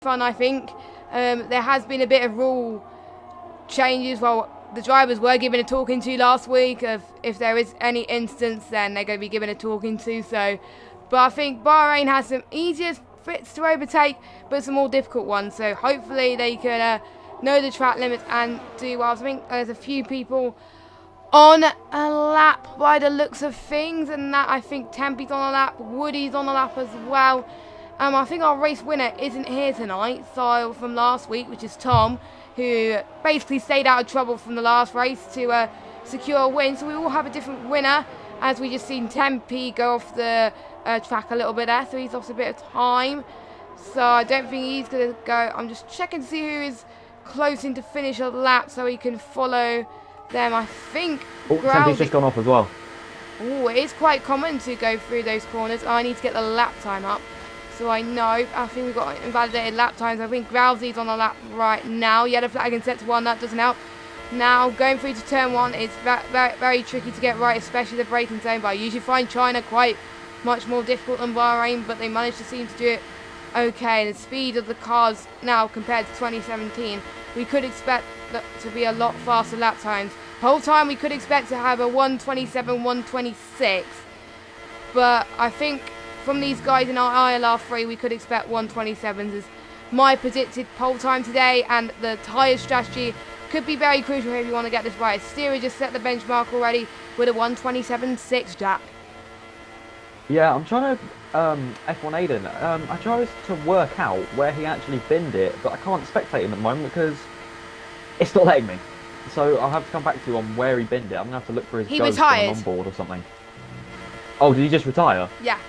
fun, I think. There has been a bit of rule changes. Well, the drivers were given a talking to last week of if there is any instance, then they're going to be given a talking to. So, but I think Bahrain has some easier bits to overtake, but some more difficult ones. So hopefully they can know the track limits and do well. I think there's a few people on a lap by the looks of things, and that I think Tempe's on a lap, Woody's on a lap as well. I think our race winner isn't here tonight, so from last week, which is Tom, who basically stayed out of trouble from the last race to secure a win. So we all have a different winner, as we just seen Tempe go off the track a little bit there, so he's lost a bit of time. So I don't think he's going to go. I'm just checking to see who is close in to finish a lap so he can follow them. I think Tempe's just gone off as well. Oh, it is quite common to go through those corners. I need to get the lap time up. So I know, I think we've got invalidated lap times. I think Grousey's on a lap right now. Yellow flag and set to 1, that doesn't help. Now, going through to turn 1, it's very tricky to get right, especially the braking zone. But I usually find China quite much more difficult than Bahrain, but they managed to seem to do it okay. The speed of the cars now compared to 2017, we could expect to be a lot faster lap times. The whole time we could expect to have a 1:27, 1:26. But I think from these guys in our ILR3, we could expect 1:27s as my predicted pole time today, and the tyre strategy could be very crucial if you want to get this right. Steerer just set the benchmark already with a 1:27.6, Jack. Yeah, I'm trying to, F1 Aiden, I tried to work out where he actually binned it, but I can't spectate him at the moment because it's not letting me. So I'll have to come back to you on where he binned it. I'm going to have to look for his ghost on board or something. Oh, did he just retire? Yeah.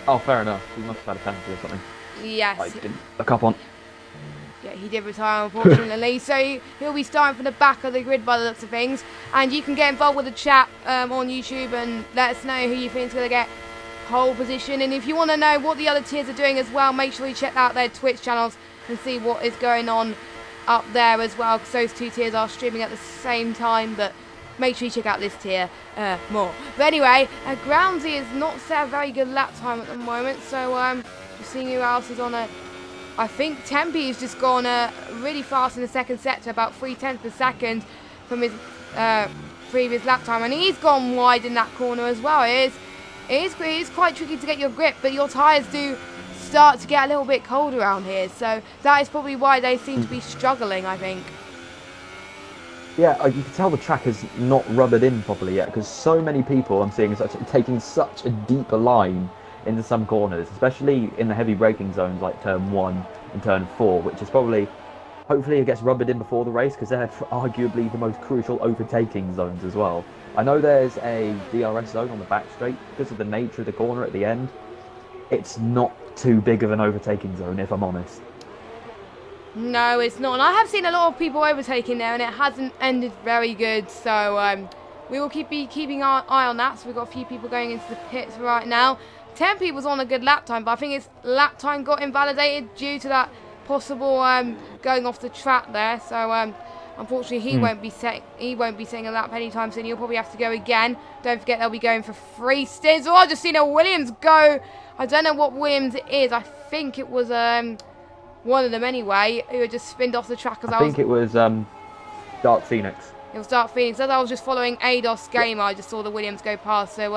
Oh, fair enough. He must have had a penalty or something. Yes. I didn't look up on. Yeah, he did retire, unfortunately. So he'll be starting from the back of the grid by the looks of things. And you can get involved with the chat on YouTube and let us know who you think is going to get pole position. And if you want to know what the other tiers are doing as well, make sure you check out their Twitch channels and see what is going on up there as well, because those two tiers are streaming at the same time. But make sure you check out this tier more. But anyway, Groundsy is not set a very good lap time at the moment. So just seeing who else is on a... I think Tempe has just gone really fast in the second set to about 0.3 per second from his previous lap time. And he's gone wide in that corner as well. It is quite tricky to get your grip, but your tyres do start to get a little bit cold around here. So that is probably why they seem to be struggling, I think. Yeah, you can tell the track is not rubbered in properly yet, because so many people I'm seeing taking such a deeper line into some corners, especially in the heavy braking zones like turn 1 and turn 4, which is probably, hopefully it gets rubbered in before the race, because they're arguably the most crucial overtaking zones as well. I know there's a DRS zone on the back straight, because of the nature of the corner at the end. It's not too big of an overtaking zone, if I'm honest. No, it's not. And I have seen a lot of people overtaking there, and it hasn't ended very good. So we will keep keeping our eye on that. So we've got a few people going into the pits right now. Tempe was on a good lap time, but I think his lap time got invalidated due to that possible going off the track there. So unfortunately, he won't be setting a lap anytime soon. He'll probably have to go again. Don't forget they'll be going for 3 stints. Oh, I've just seen a Williams go. I don't know what Williams it is. I think it was one of them anyway, who had just spinned off the track. I think it was Dark Phoenix. It was Dark Phoenix. As I was just following ADOS Gamer, I just saw the Williams go past. So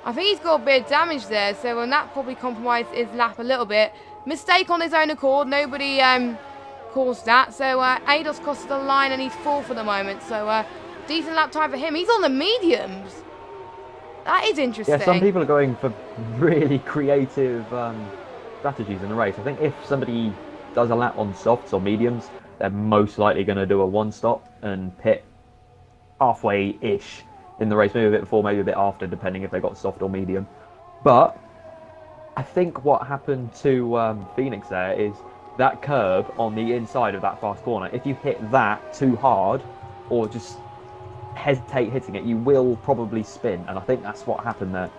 I think he's got a bit of damage there. So that probably compromised his lap a little bit. Mistake on his own accord. Nobody caused that. So ADOS crossed the line and he's 4th for the moment. So decent lap time for him. He's on the mediums. That is interesting. Yeah, some people are going for really creative strategies in the race. I think if somebody does a lap on softs or mediums, they're most likely going to do a 1-stop and pit halfway-ish in the race, maybe a bit before, maybe a bit after, depending if they got soft or medium. But I think what happened to Phoenix there is that curb on the inside of that fast corner, if you hit that too hard or just hesitate hitting it, you will probably spin, and I think that's what happened there.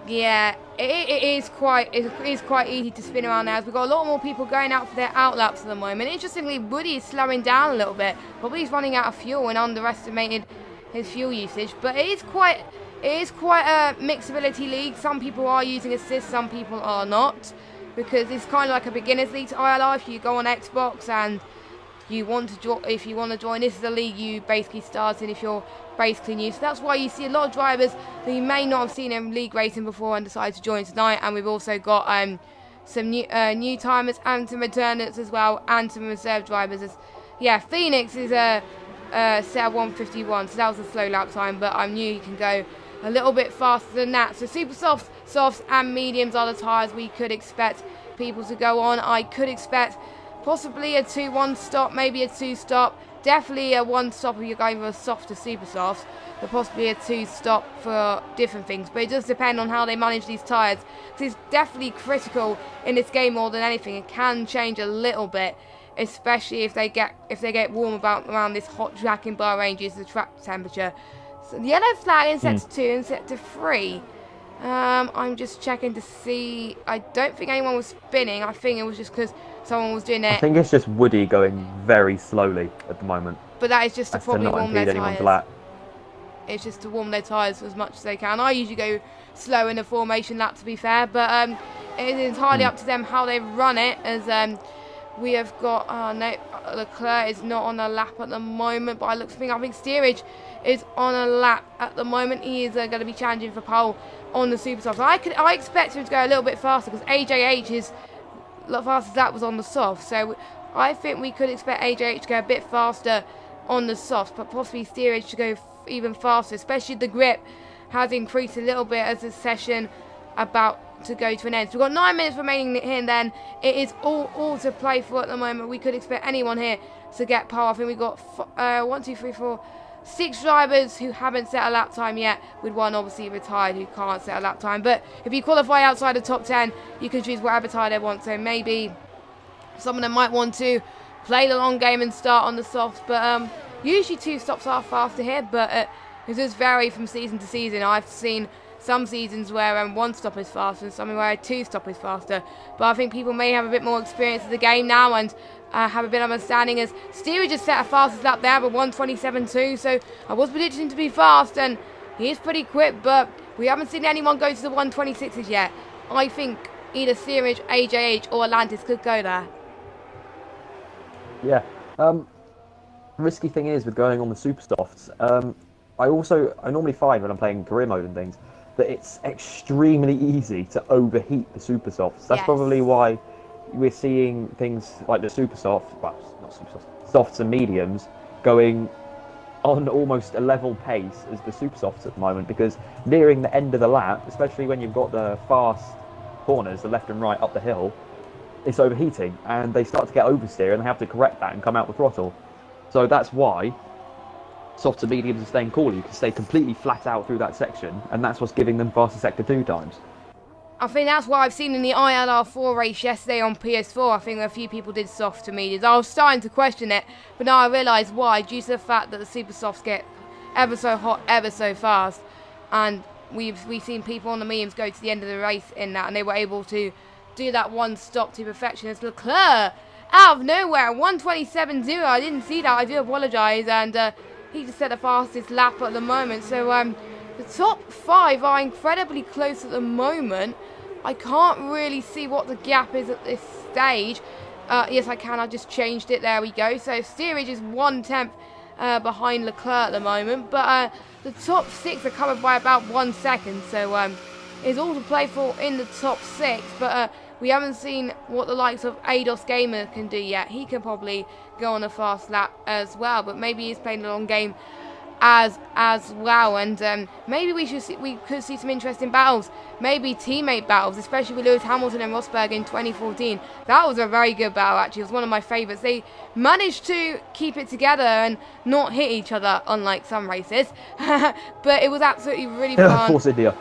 Yeah, it is quite easy to spin around now, as we've got a lot more people going out for their outlaps at the moment. Interestingly, Woody is slowing down a little bit. Probably he's running out of fuel and underestimated his fuel usage. But it is quite a mixability league. Some people are using assist, some people are not. because it's kind of like a beginner's league to ILR. If you go on Xbox and you want to if you want to join, this is the league you basically start in if you're basically new. So that's why you see a lot of drivers that you may not have seen in league racing before and decide to join tonight. And we've also got some new timers and some returners as well, and some reserve drivers. Yeah, Phoenix is a set of 151, so that was a slow lap time, but I knew he can go a little bit faster than that. So super softs and mediums are the tyres we could expect people to go on. I could expect possibly a 2-1 stop, maybe a 2 stop, definitely a 1 stop if you're going for a soft to super softs, but possibly a 2 stop for different things. But it does depend on how they manage these tyres, because it's definitely critical in this game more than anything. It can change a little bit, especially if they get warm around this hot track in Bahrain due to the track temperature. So the yellow flag in set to 2 and set to 3. I'm just checking to see. I don't think anyone was spinning. I think it was just because someone was doing it. I think it's just Woody going very slowly at the moment. But that is just to probably warm their tyres. Lap. It's just to warm their tyres as much as they can. I usually go slow in a formation lap, to be fair, but it is entirely up to them how they run it. As we have got no, Leclerc is not on a lap at the moment, but I think Steerage is on a lap at the moment. He is going to be challenging for pole on the super soft. I expect him to go a little bit faster because AJH is a lot faster. That was on the soft, so I think we could expect AJH to go a bit faster on the soft, but possibly Steerage to go even faster, especially the grip has increased a little bit as the session about to go to an end. So we've got 9 minutes remaining here, and then it is all to play for at the moment. We could expect anyone here to get pole. I think we've got 1, 2, 3, 4, 6 drivers who haven't set a lap time yet, with one obviously retired who can't set a lap time. But if you qualify outside the top 10, you can choose whatever tire they want. So maybe some of them might want to play the long game and start on the softs, but usually 2 stops are faster here, but it does vary from season to season. I've seen some seasons where 1 stop is faster and some where a 2 stop is faster, but I think people may have a bit more experience of the game now and have a bit of understanding, as Steerage just set a fastest lap there with 1:27.2, so I was predicting him to be fast, and he is pretty quick, but we haven't seen anyone go to the 1:26s yet. I think either Steerage, AJH or Atlantis could go there. Yeah. Risky thing is with going on the super softs, I normally find when I'm playing career mode and things that it's extremely easy to overheat the super softs. That's probably why we're seeing things like the super soft, well, not super soft, softs and mediums going on almost a level pace as the super softs at the moment, because nearing the end of the lap, especially when you've got the fast corners, the left and right up the hill, it's overheating and they start to get oversteer and they have to correct that and come out the throttle. So that's why softs and mediums are staying cool. You can stay completely flat out through that section, and that's what's giving them faster sector 2 times. I think that's what I've seen in the ILR3 race yesterday on PS4. I think a few people did soft to mediums. I was starting to question it, but now I realise why, due to the fact that the super softs get ever so hot, ever so fast, and we've seen people on the mediums go to the end of the race in that, and they were able to do that 1 stop to perfection. It's Leclerc out of nowhere, 1:27.0. I didn't see that. I do apologise, and he just set the fastest lap at the moment. So the top 5 are incredibly close at the moment. I can't really see what the gap is at this stage. Yes, I can. I just changed it. There we go. So Steerage is 1/10 behind Leclerc at the moment, but the top 6 are covered by about 1 second. So it's all to play for in the top 6, but we haven't seen what the likes of Ados Gamer can do yet. He can probably go on a fast lap as well, but maybe he's playing a long game as well, and maybe we could see some interesting battles, maybe teammate battles, especially with Lewis Hamilton and Rosberg in 2014. That was a very good battle, actually. It was one of my favourites. They managed to keep it together and not hit each other, unlike some races, but it was absolutely really fun. Force India.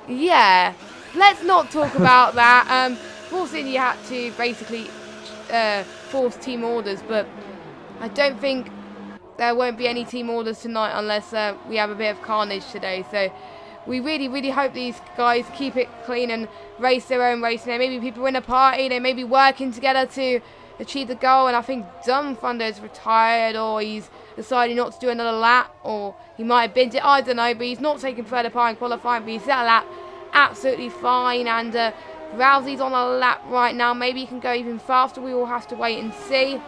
Yeah, let's not talk about that. Force India had to basically force team orders, but I don't think there won't be any team orders tonight unless we have a bit of carnage today. So we really, really hope these guys keep it clean and race their own race. And maybe people in a party, they may be working together to achieve the goal. And I think Dumb Thunder is retired, or he's decided not to do another lap, or he might have binned it, I don't know. But he's not taking further part in qualifying, but he set a lap absolutely fine. And Rousey's on a lap right now. Maybe he can go even faster. We will have to wait and see.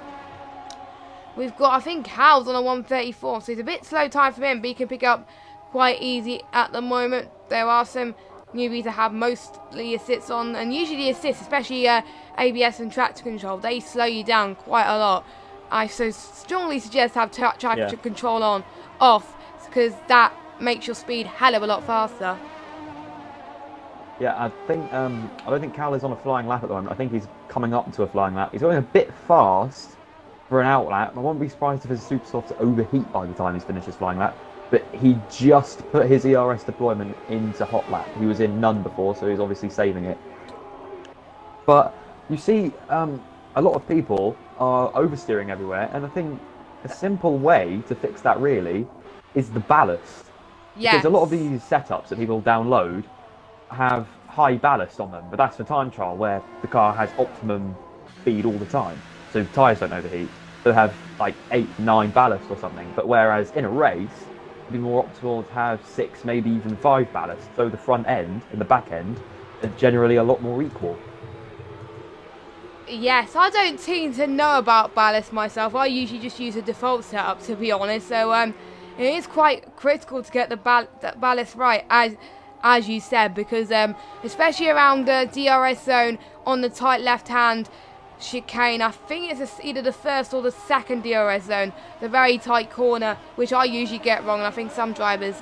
We've got, I think, Hal's on a 134, so it's a bit slow time for him, but he can pick up quite easy at the moment. There are some newbies that have mostly assists on, and usually the assists, especially ABS and traction control, they slow you down quite a lot. I so strongly suggest have traction control on off, because that makes your speed hell of a lot faster. Yeah, I think I don't think Cal is on a flying lap at the moment. I think he's coming up to a flying lap. He's going a bit fast for an out lap. I won't be surprised if his super softs overheat by the time he's finished his flying lap. But he just put his ERS deployment into hot lap. He was in none before, so he's obviously saving it. But you see, a lot of people are oversteering everywhere, and I think a simple way to fix that really is the ballast. Yes. Because a lot of these setups that people download have high ballast on them, but that's for time trial where the car has optimum speed all the time, so tyres don't overheat. They'll have like 8, 9 ballast or something, but whereas in a race it'd be more optimal to have 6, maybe even 5 ballast, so the front end and the back end are generally a lot more equal. Yes, I don't seem to know about ballast myself. I usually just use a default setup, to be honest, so it is quite critical to get the ballast right, as you said, because especially around the DRS zone on the tight left-hand chicane, I think it's either the first or the second DRS zone, the very tight corner, which I usually get wrong, and I think some drivers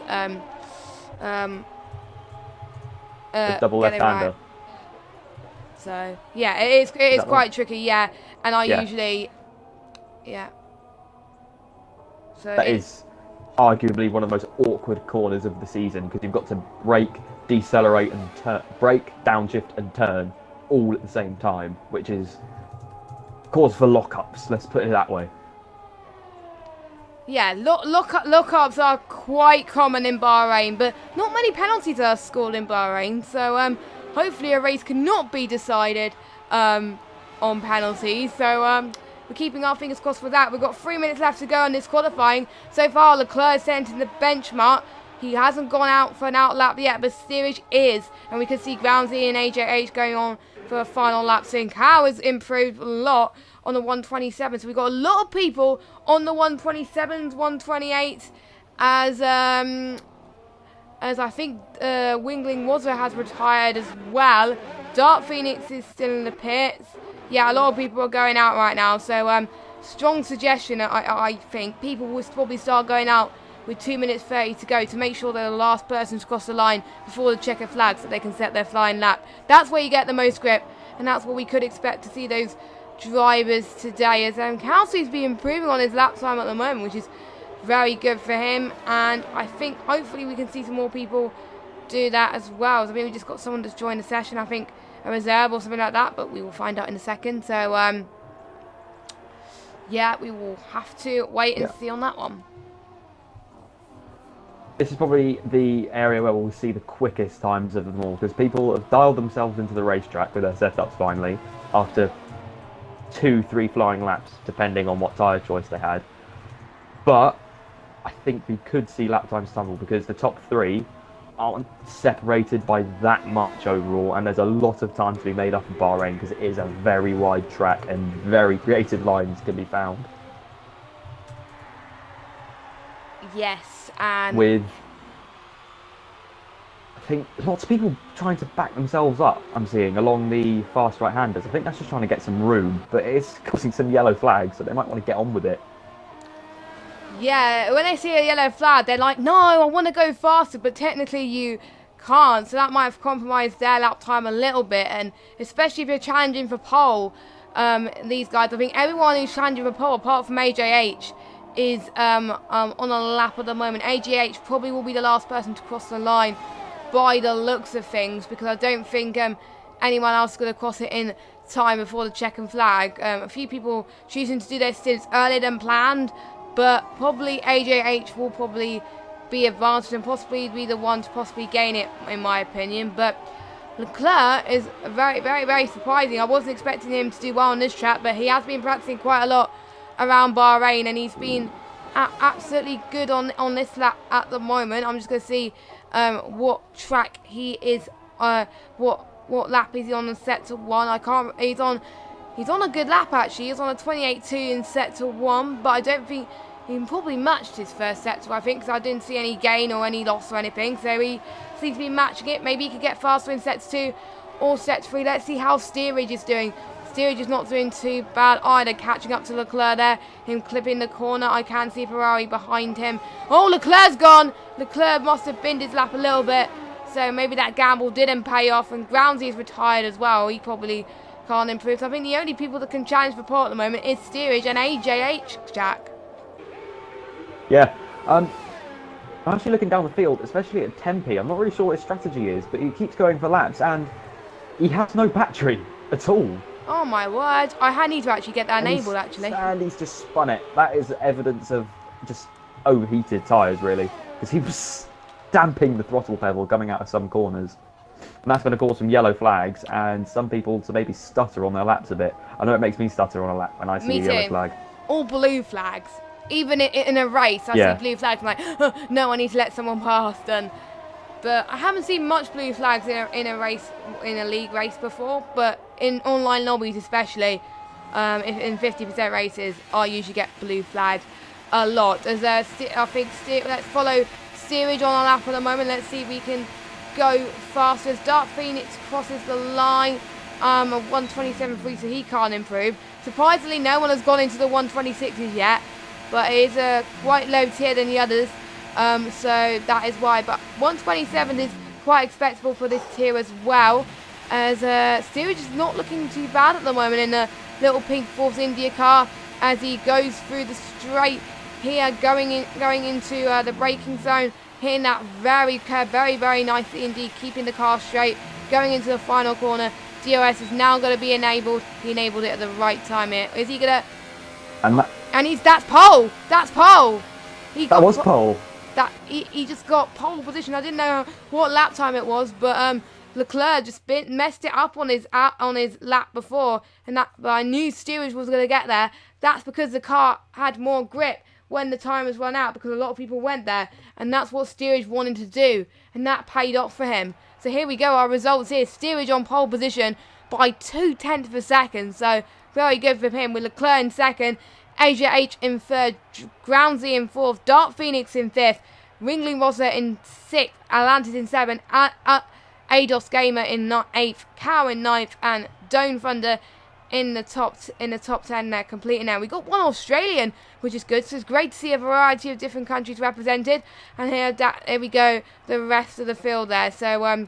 The double left-hander. Right. So yeah, it is quite tricky, yeah, and I usually, so that is arguably one of the most awkward corners of the season, because you've got to brake, decelerate and turn, brake, downshift and turn all at the same time, which is cause for lockups, let's put it that way. Yeah, lockups are quite common in Bahrain, but not many penalties are scored in Bahrain, so hopefully a race cannot be decided on penalties, so we're keeping our fingers crossed for that. We've got 3 minutes left to go on this qualifying. So far, Leclerc is sent in the benchmark. He hasn't gone out for an out lap yet, but Steerage is. And we can see Groundsy and AJH going on for a final lap soon. Cow has improved a lot on the 127. So we've got a lot of people on the 127s, 128s, as I think Wingling Wazza has retired as well. Dark Phoenix is still in the pits. Yeah, a lot of people are going out right now, so strong suggestion, I think. People will probably start going out with 2 minutes 30 to go to make sure they're the last person to cross the line before the checker flag so they can set their flying lap. That's where you get the most grip, and that's what we could expect to see those drivers today, as Kelsey's been improving on his lap time at the moment, which is very good for him, and I think hopefully we can see some more people do that as well. So maybe we just got someone to join the session, I think a reserve or something like that, but we will find out in a second. So yeah, we will have to wait and see on that one. This is probably the area where we'll see the quickest times of them all, because people have dialed themselves into the racetrack with their setups finally after 2-3 flying laps, depending on what tyre choice they had. But I think we could see lap times tumble, because the top 3 aren't separated by that much overall, and there's a lot of time to be made up in Bahrain, because it is a very wide track and very creative lines can be found. Yes, and with, I think, lots of people trying to back themselves up, I'm seeing, along the fast right-handers. I think that's just trying to get some room, but it's causing some yellow flags, so they might want to get on with it. Yeah, when they see a yellow flag, they're like, no, I want to go faster, but technically you can't. So that might have compromised their lap time a little bit, and especially if you're challenging for pole, these guys, I think everyone who's challenging for pole, apart from AJH, is on a lap at the moment. AJH probably will be the last person to cross the line by the looks of things, because I don't think anyone else is going to cross it in time before the check and flag. A few people choosing to do their stints earlier than planned, but probably AJH will probably be advantaged and possibly be the one to possibly gain it, in my opinion. But Leclerc is very, very, very surprising. I wasn't expecting him to do well on this track, but he has been practicing quite a lot around Bahrain, and he's been absolutely good on this lap at the moment. I'm just going to see what track he is, what what lap is he on sector 1. I can't. He's on a good lap actually. He's on a 28.2 in sector 1, but I don't think he probably matched his first sector. I think because I didn't see any gain or any loss or anything, so he seems to be matching it. Maybe he could get faster in sector 2 or sector 3. Let's see how Steerage is doing. Steerage is not doing too bad either, catching up to Leclerc there, him clipping the corner. I can see Ferrari behind him. Oh, Leclerc's gone. Leclerc must have binned his lap a little bit, so maybe that gamble didn't pay off, and Groundsy is retired as well. He probably can't improve. So I think the only people that can challenge for pole at the moment is Steerage and AJH, Jack. Yeah, I'm actually looking down the field, especially at Tempe. I'm not really sure what his strategy is, but he keeps going for laps, and he has no battery at all. Oh my word, I need to actually get that enabled actually. And he's just spun it. That is evidence of just overheated tyres really, because he was stamping the throttle pedal coming out of some corners. And that's going to cause some yellow flags and some people to maybe stutter on their laps a bit. I know it makes me stutter on a lap when I see a yellow flag. All blue flags. Even in a race, I see blue flags. I'm like, oh, no, I need to let someone past. But I haven't seen much blue flags in a race, in a league race before. But in online lobbies especially, in 50% races, I usually get blue flags a lot. As I think, let's follow Steerage on our lap at the moment. Let's see if we can go faster as Dark Phoenix crosses the line. A 127.3, so he can't improve. Surprisingly, no one has gone into the 126s yet, but it is a quite low tier than the others. So that is why. But 127 is quite expectable for this tier as well, as Steerage is not looking too bad at the moment in the little pink Force India car as he goes through the straight here, going into the braking zone, hitting that very nicely indeed, keeping the car straight, going into the final corner. DOS is now going to be enabled. He enabled it at the right time here. Is he going to... And that's pole! That's pole! That was pole. He just got pole position. I didn't know what lap time it was, but Leclerc just messed it up on his lap before, and but I knew Steerage was going to get there. That's because the car had more grip when the time was run out, because a lot of people went there, and that's what Steerage wanted to do, and that paid off for him. So here we go, our results here. Steerage on pole position by 0.2 of a second, so very good for him, with Leclerc in second, Asia H in third, Groundsy in fourth, Dark Phoenix in fifth, Ringling Rossa in sixth, Atlantis in seventh, Ados Gamer in eighth, Cow in ninth, and Dome Thunder in the top 10 there, completing now. We got one Australian, which is good, so it's great to see a variety of different countries represented. And here we go, the rest of the field there. So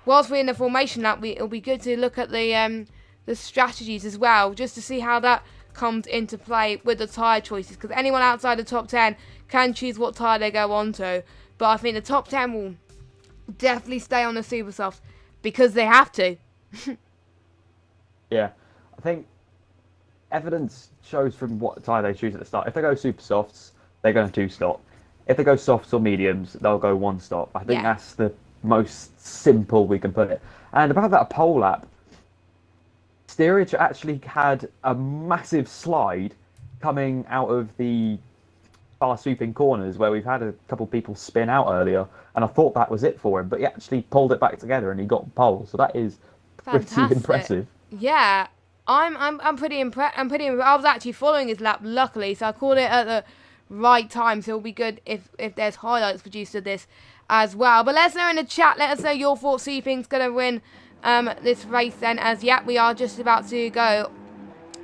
whilst we're in the formation lap, it'll be good to look at the strategies as well, just to see how that comes into play with the tyre choices, because anyone outside the top 10 can choose what tyre they go on to. But I think the top 10 will definitely stay on the super softs because they have to. Yeah, I think evidence shows from what tyre they choose at the start. If they go super softs, they're going to 2-stop. If they go softs or mediums, they'll go 1-stop. I think that's the most simple we can put it. And about that pole lap, Steerage actually had a massive slide coming out of the far sweeping corners where we've had a couple people spin out earlier, and I thought that was it for him, but he actually pulled it back together and he got pole, so that is pretty impressive. Yeah, I'm pretty impressed. I was actually following his lap, luckily, so I called it at the right time. So it'll be good if there's highlights produced of this as well. But let us know in the chat. Let us know your thoughts. Who you think's gonna win this race then? As we are just about to go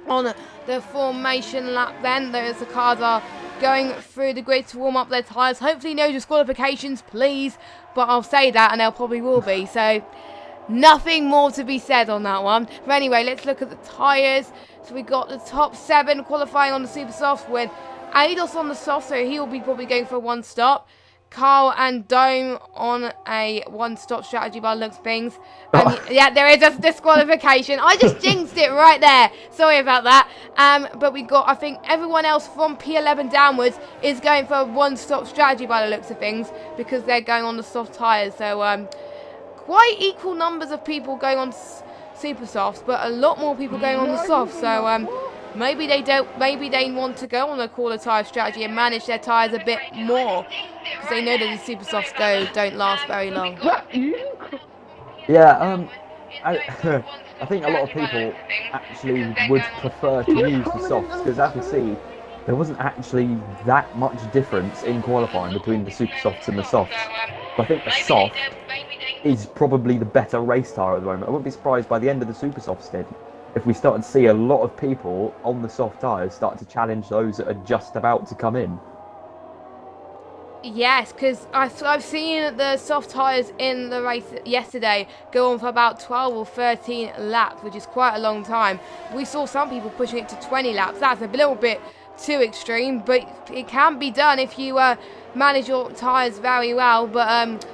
on the formation lap. Then the cars are going through the grid to warm up their tyres. Hopefully no disqualifications, please. But I'll say that, and there probably will be. So nothing more to be said on that one. But anyway, let's look at the tyres. So we got the top 7 qualifying on the super softs, with Ados on the soft, so he will be probably going for a 1-stop. Carl and Dome on a 1-stop strategy by the looks of things. And yeah, there is a disqualification. I just jinxed it right there. Sorry about that. But we got, I think, everyone else from P11 downwards is going for a 1-stop strategy by the looks of things, because they're going on the soft tyres. So quite equal numbers of people going on super softs, but a lot more people going on the softs. So maybe they don't. Maybe they want to go on a cooler tyre strategy and manage their tyres a bit more, because they know that the super softs don't last very long. Yeah, I, I think a lot of people actually would prefer to use the softs because, as we see, there wasn't actually that much difference in qualifying between the super softs and the softs. But I think the soft is probably the better race tyre at the moment. I wouldn't be surprised by the end of the super soft stint if we start to see a lot of people on the soft tyres start to challenge those that are just about to come in. Yes, because I've seen the soft tyres in the race yesterday go on for about 12 or 13 laps, which is quite a long time. We saw some people pushing it to 20 laps. That's a little bit too extreme, but it can be done if you manage your tyres very well. But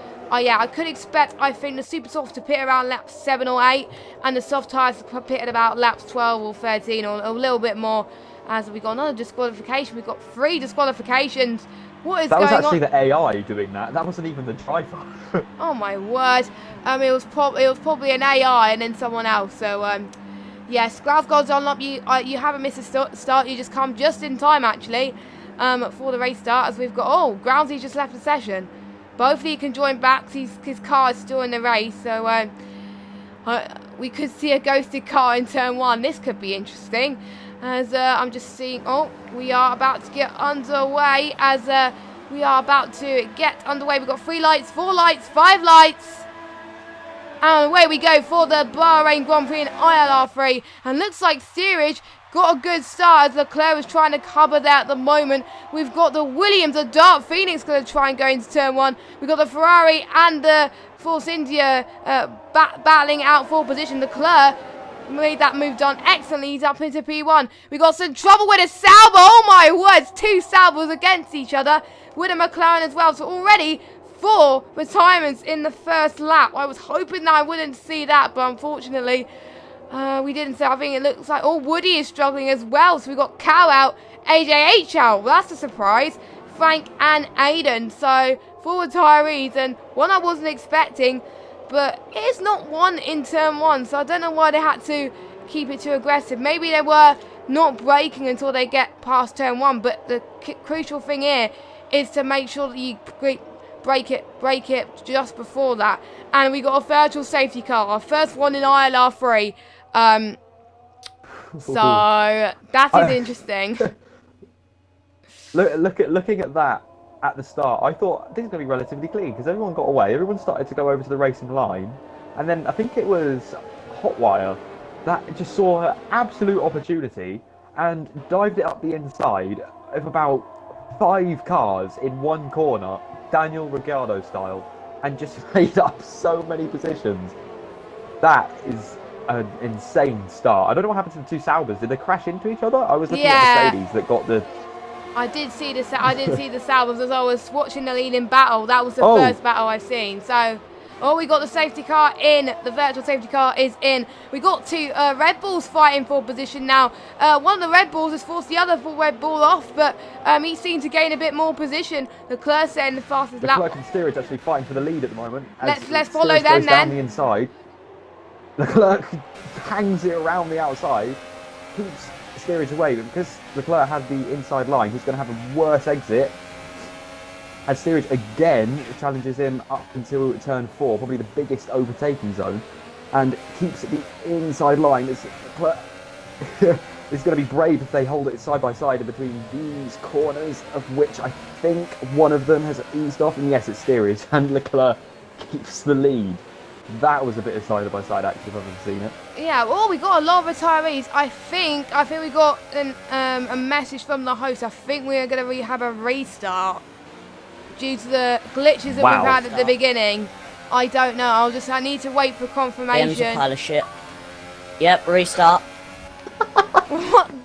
yeah, I could expect, I think, the super soft to pit around laps 7 or 8, and the soft tyres to pit at about laps 12 or 13, or a little bit more. As we got another disqualification, we've got 3 disqualifications. What is going on? That was actually the AI doing that. That wasn't even the driver. Oh my word! It was probably an AI and then someone else. So yes, Glasgow's on up. You haven't missed a start. You just come just in time actually for the race start. As we've got Groundsy just left the session. Both of you can join back. His car is still in the race, so we could see a ghosted car in turn 1. This could be interesting. As I'm just seeing, we are about to get underway. As we are about to get underway, we've got 3 lights, 4 lights, 5 lights. And away we go for the Bahrain Grand Prix in ILR3. And looks like Steerage got a good start as Leclerc was trying to cover there at the moment. We've got the Williams, the Dark Phoenix going to try and go into turn 1. We've got the Ferrari and the Force India battling out for position. Leclerc made that move done excellently. He's up into P1. We got some trouble with a Sauber. Oh my words, 2 Saubers against each other with a McLaren as well. So already 4 retirements in the first lap. I was hoping that I wouldn't see that, but unfortunately we didn't. So I think it looks like Woody is struggling as well. So we got Cal out, AJH out. Well, that's a surprise. Frank and Aiden. So 4 retirees, and one I wasn't expecting. But it's not one in turn 1, so I don't know why they had to keep it too aggressive. Maybe they were not braking until they get past turn 1, but the crucial thing here is to make sure that you break it just before that. And we got a virtual safety car, our first one in ILR3. So that is interesting. Looking at that. At the start, I thought this is going to be relatively clean because everyone got away. Everyone started to go over to the racing line, and then I think it was Hotwire that just saw an absolute opportunity and dived it up the inside of about 5 cars in one corner, Daniel Ricciardo style, and just made up so many positions. That is an insane start. I don't know what happened to the 2 Saubers. Did they crash into each other? I was looking at Mercedes that got the. I did see the Saubers as I was watching the leading battle. That was the first battle I've seen. So, we got the safety car in. The virtual safety car is in. We got 2 Red Bulls fighting for position now. One of the Red Bulls has forced the other Red Bull off, but he seemed to gain a bit more position. Leclerc setting the fastest lap. Leclerc and Steerage actually fighting for the lead at the moment. Let's follow them then. Down the inside. Leclerc hangs it around the outside, keeps Steerage away, but because Leclerc had the inside line, he's going to have a worse exit. As Steerage again challenges him up until turn 4, probably the biggest overtaking zone, and keeps it the inside line. Leclerc is going to be brave if they hold it side by side in between these corners, of which I think one of them has eased off, and yes, it's Steerage, and Leclerc keeps the lead. That was a bit of side-by-side action if I've ever seen it. Yeah, we got a lot of retirees. I think we got a message from the host. I think we're going to have a restart due to the glitches that we've had at the beginning. I don't know. I need to wait for confirmation. Game's a pile of shit. Yep, restart.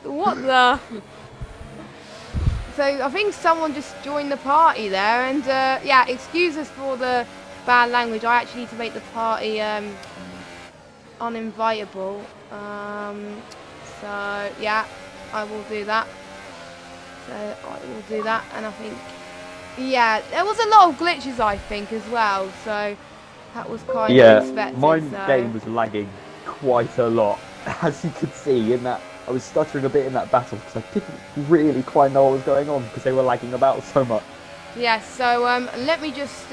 What the? So I think someone just joined the party there, and yeah, excuse us for the bad language. I actually need to make the party uninvitable. So yeah, I will do that. And I think, yeah, there was a lot of glitches I think as well. So that was kind of expected. My game was lagging quite a lot, as you could see in that. I was stuttering a bit in that battle because I didn't really quite know what was going on because they were lagging about so much. Yes, so let me just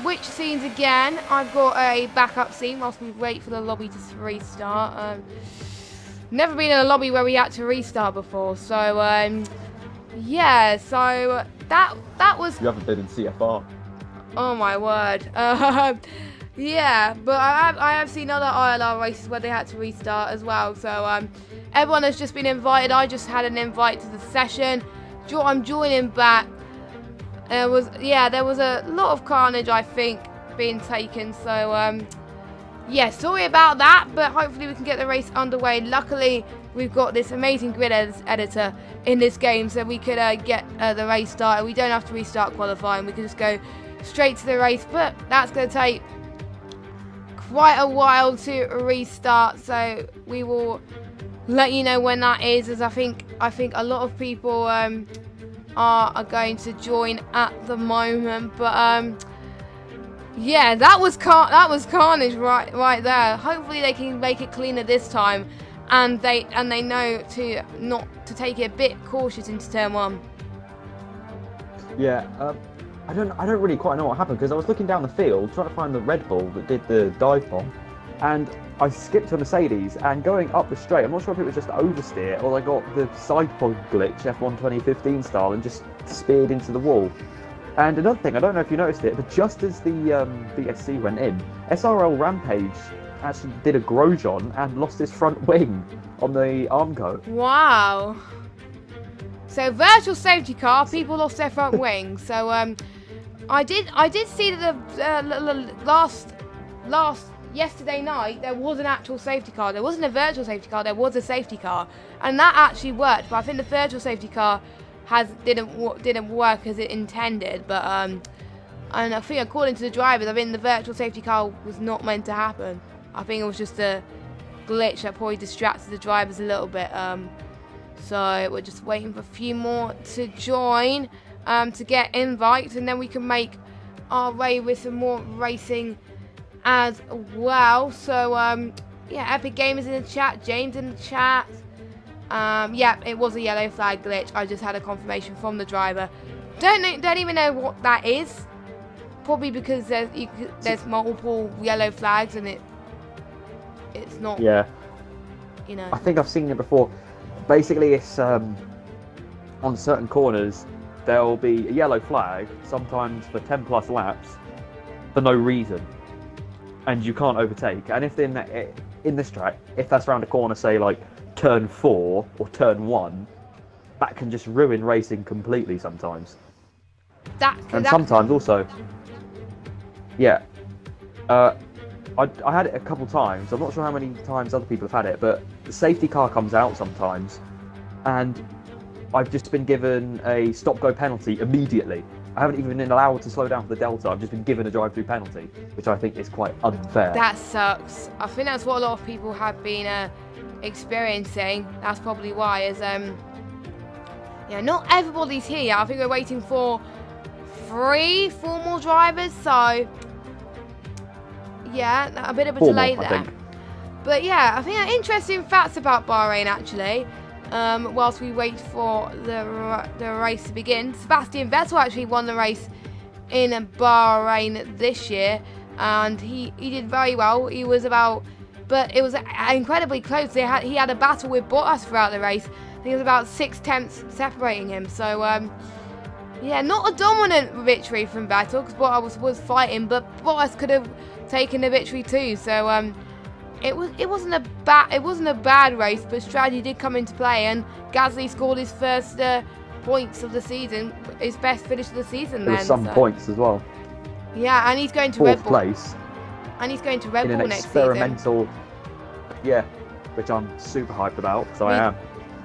switch scenes again. I've got a backup scene whilst we wait for the lobby to restart. Never been in a lobby where we had to restart before, so yeah. So that was. You haven't been in CFR. Oh my word. Yeah, but I have seen other ILR races where they had to restart as well. So everyone has just been invited. I just had an invite to the session. I'm joining back. There was a lot of carnage, I think, being taken. So yeah, sorry about that, but hopefully we can get the race underway. Luckily, we've got this amazing grid editor in this game, so we could get the race started. We don't have to restart qualifying. We can just go straight to the race, but that's going to take quite a while to restart, so we will let you know when that is, as I think a lot of people are going to join at the moment. But yeah, that was carnage right there. Hopefully they can make it cleaner this time, and they know to not to take it a bit cautious into turn 1. Yeah, I don't really quite know what happened, because I was looking down the field trying to find the Red Bull that did the dive bomb, and I skipped to a Mercedes, and going up the straight, I'm not sure if it was just oversteer or I got the side pod glitch F1 2015 style and just speared into the wall. And another thing, I don't know if you noticed it, but just as the BSC went in, SRL Rampage actually did a Grosjean and lost his front wing on the Armco. Wow. So virtual safety car, people lost their front wing. So I did see that the yesterday night there was an actual safety car. There wasn't a virtual safety car. There was a safety car, and that actually worked. But I think the virtual safety car didn't work as it intended. But and I think according to the drivers, I think the virtual safety car was not meant to happen. I think it was just a glitch that probably distracted the drivers a little bit. So we're just waiting for a few more to join to get invites, and then we can make our way with some more racing as well. So yeah, Epic Gamers in the chat, James in the chat. Yeah, it was a yellow flag glitch. I just had a confirmation from the driver. Don't even know what that is. Probably because there's multiple yellow flags and it's not. Yeah. You know. I think I've seen it before. Basically, it's on certain corners there'll be a yellow flag, sometimes for 10 plus laps, for no reason, and you can't overtake. And if in this track, if that's around a corner, say like turn 4 or turn 1, that can just ruin racing completely sometimes. Sometimes also, yeah. I had it a couple times. I'm not sure how many times other people have had it, but the safety car comes out sometimes, and I've just been given a stop-go penalty immediately. I haven't even been allowed to slow down for the Delta. I've just been given a drive-through penalty, which I think is quite unfair. That sucks. I think that's what a lot of people have been experiencing. That's probably why. Yeah, not everybody's here yet. I think we're waiting for 4 more drivers. So yeah, a bit of a delay there. I think. But yeah, I think interesting facts about Bahrain actually. Whilst we wait for the race to begin, Sebastian Vettel actually won the race in Bahrain this year, and he did very well. But it was incredibly close. He had a battle with Bottas throughout the race. I think it was about 6 tenths separating him. So yeah, not a dominant victory from Vettel because Bottas was fighting, but Bottas could have taken the victory too. So it wasn't a bad race, but strategy did come into play, and Gasly scored his first points of the season, his best finish of the season. There were some points as well. Yeah, and he's going to Fourth Red Bull. Place. And he's going to Red Bull next season. In an experimental, yeah, which I'm super hyped about. So I am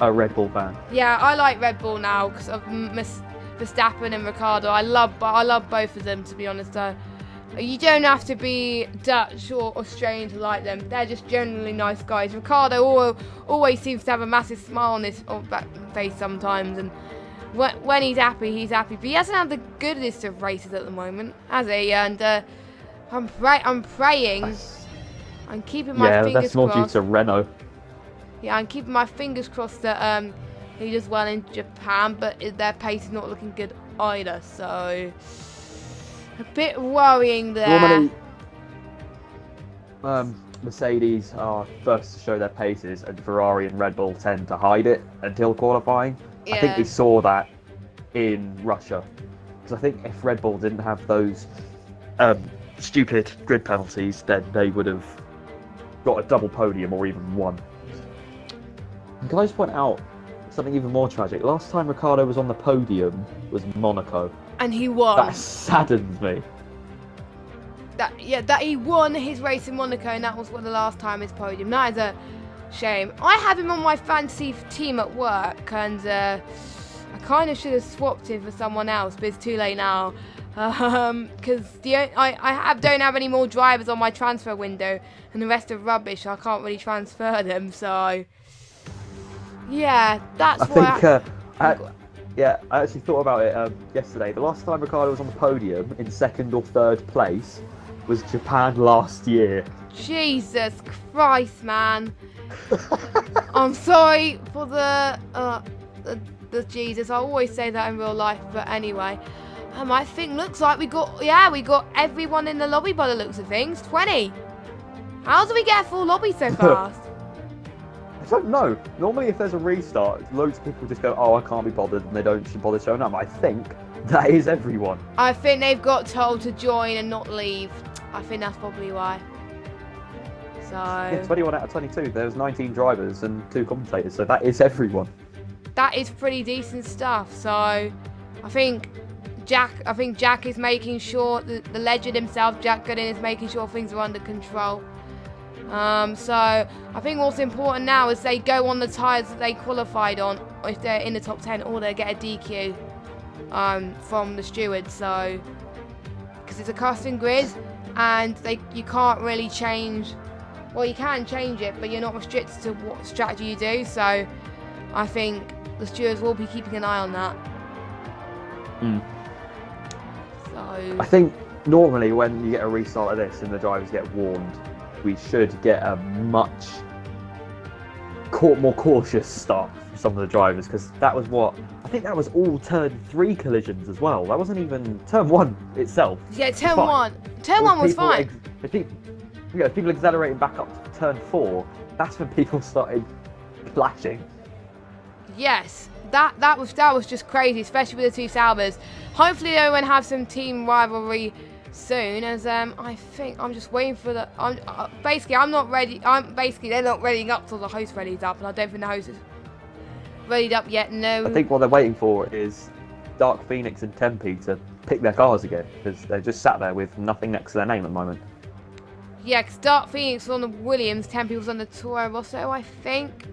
a Red Bull fan. Yeah, I like Red Bull now because of Verstappen and Ricciardo. I love both of them, to be honest. You don't have to be Dutch or Australian to like them. They're just generally nice guys. Ricciardo always seems to have a massive smile on his face sometimes, and when he's happy, he's happy. But he hasn't had the goodest of races at the moment, has he? And I'm praying. I'm keeping my fingers crossed. Yeah, that's more due to Renault. Yeah, I'm keeping my fingers crossed that he does well in Japan, but their pace is not looking good either. So A bit worrying there. Normally, Mercedes are first to show their paces, and Ferrari and Red Bull tend to hide it until qualifying. Yeah. I think we saw that in Russia, because I think if Red Bull didn't have those stupid grid penalties, then they would have got a double podium or even one. And can I just point out something even more tragic? Last time Ricciardo was on the podium was Monaco. And he won. That saddens me. That he won his race in Monaco, and that was the last time his podium. That is a shame. I have him on my fantasy team at work, and I kind of should have swapped him for someone else, but it's too late now. Because I don't have any more drivers on my transfer window, and the rest are rubbish. So I can't really transfer them. So yeah, that's why. I actually thought about it yesterday. The last time Ricciardo was on the podium in second or third place was Japan last year. Jesus Christ, man! I'm sorry for the Jesus. I always say that in real life, but anyway. I think looks like we got everyone in the lobby by the looks of things. 20. How do we get a full lobby so fast? I don't know. Normally, if there's a restart, loads of people just go, "Oh, I can't be bothered," and they don't bother showing up. I think that is everyone. I think they've got told to join and not leave. I think that's probably why. So Yeah, 21 out of 22. There was 19 drivers and 2 commentators, so that is everyone. that is pretty decent stuff. So I think Jack is making sure, the legend himself, Jack Gooden, is making sure things are under control. So I think what's important now is they go on the tyres that they qualified on, or if they're in the top 10, or they get a DQ from the stewards. So because it's a custom grid, and you can't really change. Well, you can change it, but you're not restricted to what strategy you do. So I think the stewards will be keeping an eye on that. So I think normally when you get a restart of this and the drivers get warned, we should get a much more cautious start from some of the drivers, because that was I think that was all turn 3 collisions as well. That wasn't even turn 1 itself. yeah, turn 1 was fine. People accelerating back up to turn 4. That's when people started clashing. Yes, that was just crazy, especially with the two Saubers. Hopefully they won't have some team rivalry soon, as I think I'm just waiting for the. I'm not ready. They're not readying up till the host readies up, and I don't think the host is readied up yet. No. I think what they're waiting for is Dark Phoenix and Tempe to pick their cars again, because they're just sat there with nothing next to their name at the moment. Yeah, because Dark Phoenix was on the Williams, Tempe was on the Toro Rosso, I think.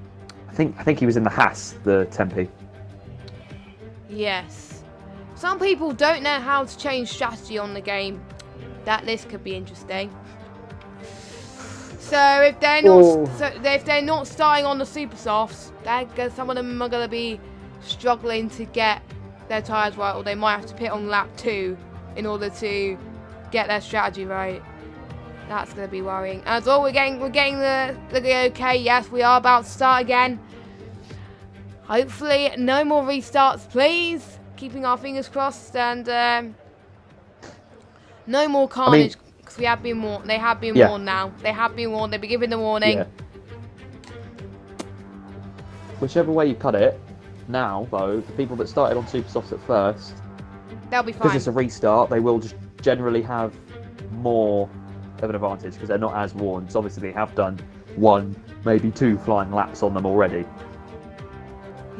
I think he was in the Haas, the Tempe. Yes. Some people don't know how to change strategy on the game. That list could be interesting. So if they're not starting on the super softs, some of them are going to be struggling to get their tyres right, or they might have to pit on lap 2 in order to get their strategy right. That's going to be worrying. As all, we're getting the okay. Yes, we are about to start again. Hopefully, no more restarts, please. Keeping our fingers crossed, and no more carnage, because we have been warned. They have been warned now. They have been warned. They've been given the warning. Yeah. Whichever way you cut it, now though, the people that started on super softs at first, they'll be fine. because it's a restart, they will just generally have more of an advantage because they're not as warned. So obviously they have done 1, maybe 2 flying laps on them already.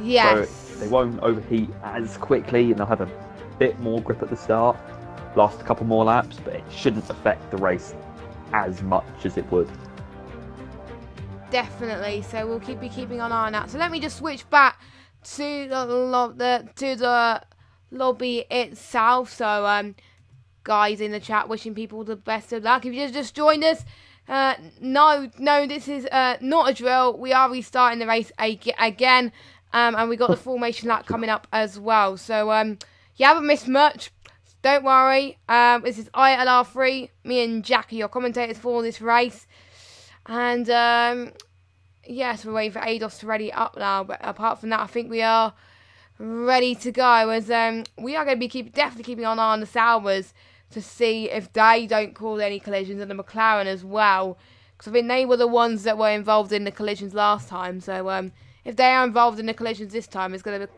Yes. So they won't overheat as quickly, and they'll have a bit more grip at the start, last a couple more laps, but it shouldn't affect the race as much as it would. Definitely. So we'll be keeping an eye on that. So let me just switch back to the lobby itself. So guys in the chat, wishing people the best of luck. If you just joined us, no, this is not a drill. We are restarting the race again, and we got the formation lap coming up as well. So you haven't missed much. Don't worry. This is ILR3. Me and Jack are your commentators for this race, and yes, we're waiting for ADOS to ready up now. But apart from that, I think we are ready to go, as we are going to be definitely keeping an eye on the Saubers to see if they don't cause any collisions, and the McLaren as well, because I think they were the ones that were involved in the collisions last time. So if they are involved in the collisions this time, it's going to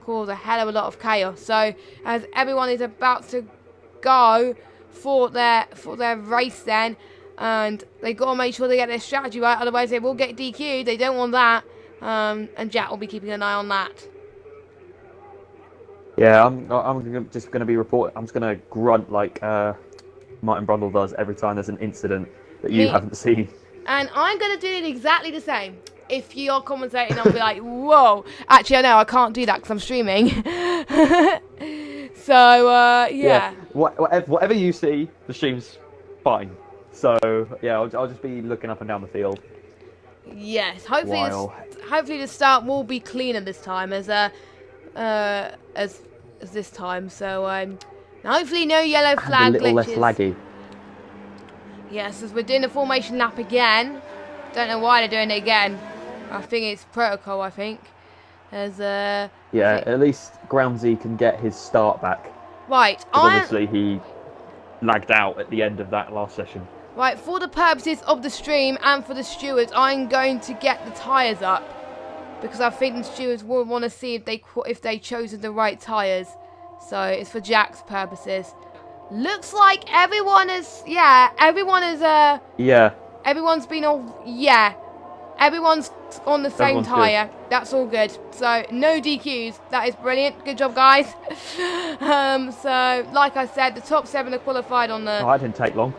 cause a hell of a lot of chaos. So as everyone is about to go for their race then, and they got to make sure they get their strategy right, otherwise they will get DQ'd. They don't want that, and Jack will be keeping an eye on that. Yeah, I'm just going to be reporting. I'm just going to grunt like Martin Brundle does every time there's an incident that you haven't seen. And I'm going to do it exactly the same. If you're commentating, I'll be like, whoa. Actually, I know I can't do that because I'm streaming. So, yeah. Whatever you see, the stream's fine. So, yeah, I'll just be looking up and down the field. Yes, hopefully the start will be cleaner this time as this time. So, hopefully no yellow flag glitches. A little less laggy. Yes, as we're doing the formation lap again. Don't know why they're doing it again. I think it's protocol, I think. At least Groundsy can get his start back. Right. Obviously, he lagged out at the end of that last session. Right, for the purposes of the stream and for the stewards, I'm going to get the tyres up. Because I think the stewards will want to see if they chosen the right tyres. So, it's for Jack's purposes. Looks like everyone is... Everyone's been all... Yeah. Everyone's on the same tyre. That's all good. So, no DQs. That is brilliant. Good job, guys. So, like I said, the top 7 are qualified on the... Oh, that didn't take long.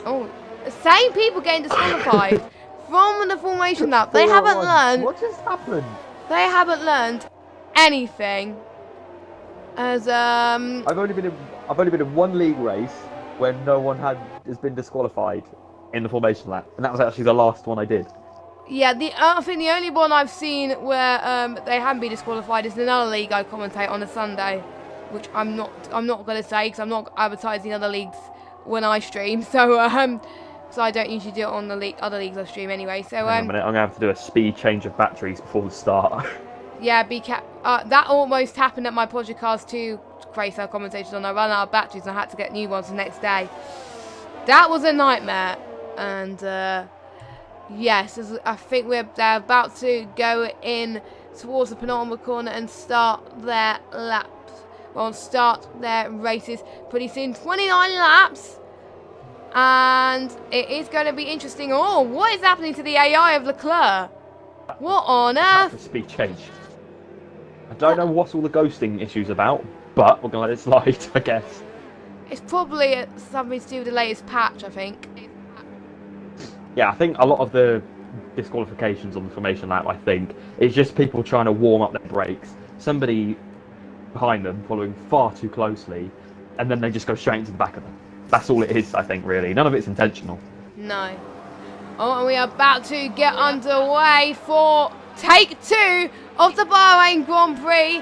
Oh, the same people getting disqualified from the formation lap. They haven't learned... What just happened? They haven't learned anything. As, I've only been in one league race where no one has been disqualified in the formation lap, and that was actually the last one I did. Yeah, I think the only one I've seen where they haven't been disqualified is another league I commentate on a Sunday, which I'm not going to say because I'm not advertising other leagues when I stream. So I don't usually do it on the other leagues I stream anyway. So Hang on a minute, I'm going to have to do a speed change of batteries before the start. Yeah, that almost happened at my Podcast 2 race I commentated on. I ran out of batteries and I had to get new ones the next day. That was a nightmare. And yes, I think they're about to go in towards the penultimate corner and start their laps. Well, start their races pretty soon. 29 laps. And it is going to be interesting. Oh, what is happening to the AI of Leclerc? What on earth? Speed change. I don't know what all the ghosting issue's about, but we're going to let it slide, I guess. It's probably something to do with the latest patch, I think. Yeah, I think a lot of the disqualifications on the formation lap, I think, is just people trying to warm up their brakes. Somebody behind them following far too closely, and then they just go straight into the back of them. That's all it is, I think, really. None of it's intentional. No. Oh, and we are about to get underway for take 2 of the Bahrain Grand Prix.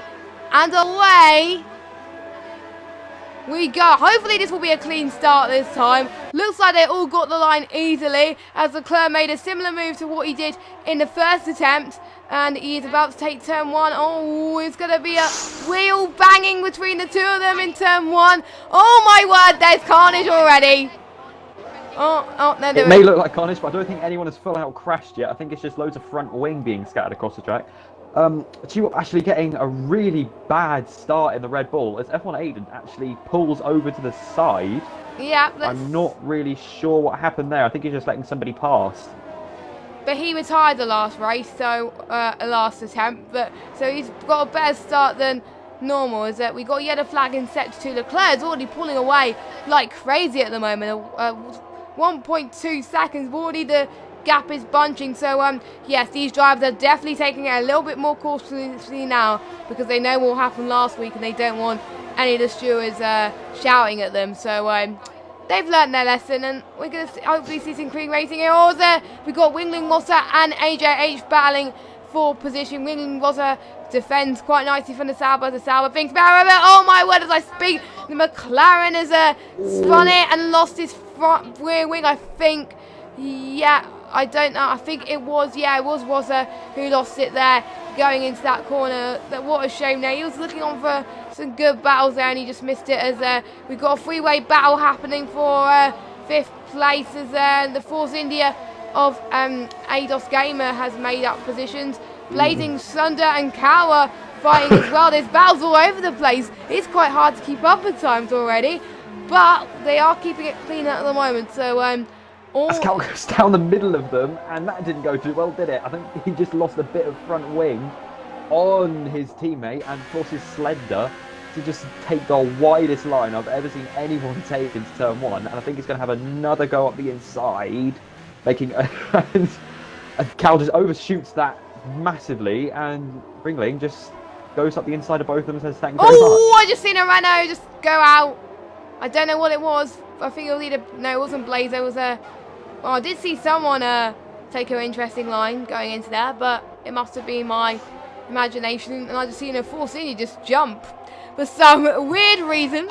And away we go. Hopefully this will be a clean start this time. Looks like they all got the line easily, as Leclerc made a similar move to what he did in the first attempt. And he is about to take turn 1. Oh, it's going to be a wheel banging between the two of them in turn 1. Oh my word, there's carnage already. Oh, no, it may look like carnage, but I don't think anyone has full out crashed yet. I think it's just loads of front wing being scattered across the track. G-Wop actually getting a really bad start in the Red Bull as F1 Aiden actually pulls over to the side. Yeah, I'm not really sure what happened there. I think he's just letting somebody pass. But he retired the last race, so last attempt. So he's got a better start than normal. Is that we got a yellow flag in sector 2. Leclerc's already pulling away like crazy at the moment. 1.2 seconds. Already the gap is bunching. So yes, these drivers are definitely taking it a little bit more cautiously now because they know what happened last week and they don't want any of the stewards shouting at them. So they've learned their lesson, and we're going to hopefully see some clean racing here. Also, we've got Wingling Wasser and AJH battling for position. Wingling Wasser defends quite nicely from the Sauber. The Sauber thinks about it. Oh my word, as I speak, the McLaren has spun it and lost his front rear wing, I think. Yeah, I don't know. I think it was Wasser who lost it there going into that corner. What a shame there. He was looking on for some good battles there, and he just missed it as we've got a three-way battle happening for 5th place as the Force India of ADOS Gamer has made up positions. Blazing Thunder and Cow fighting as well. There's battles all over the place. It's quite hard to keep up at times already, but they are keeping it clean at the moment. So Cal goes down the middle of them, and that didn't go too well, did it? I think he just lost a bit of front wing on his teammate and forces Slender to just take the widest line I've ever seen anyone take into turn 1. And I think he's going to have another go up the inside, making and Cal just overshoots that massively, and Ringling just goes up the inside of both of them and says thank you very much. Oh, I just seen a Renault just go out. I don't know what it was. I think it was either, no, it wasn't Blaze. It was a, I did see someone take an interesting line going into there, but it must have been my imagination, and I just seen a Force India just jump for some weird reason.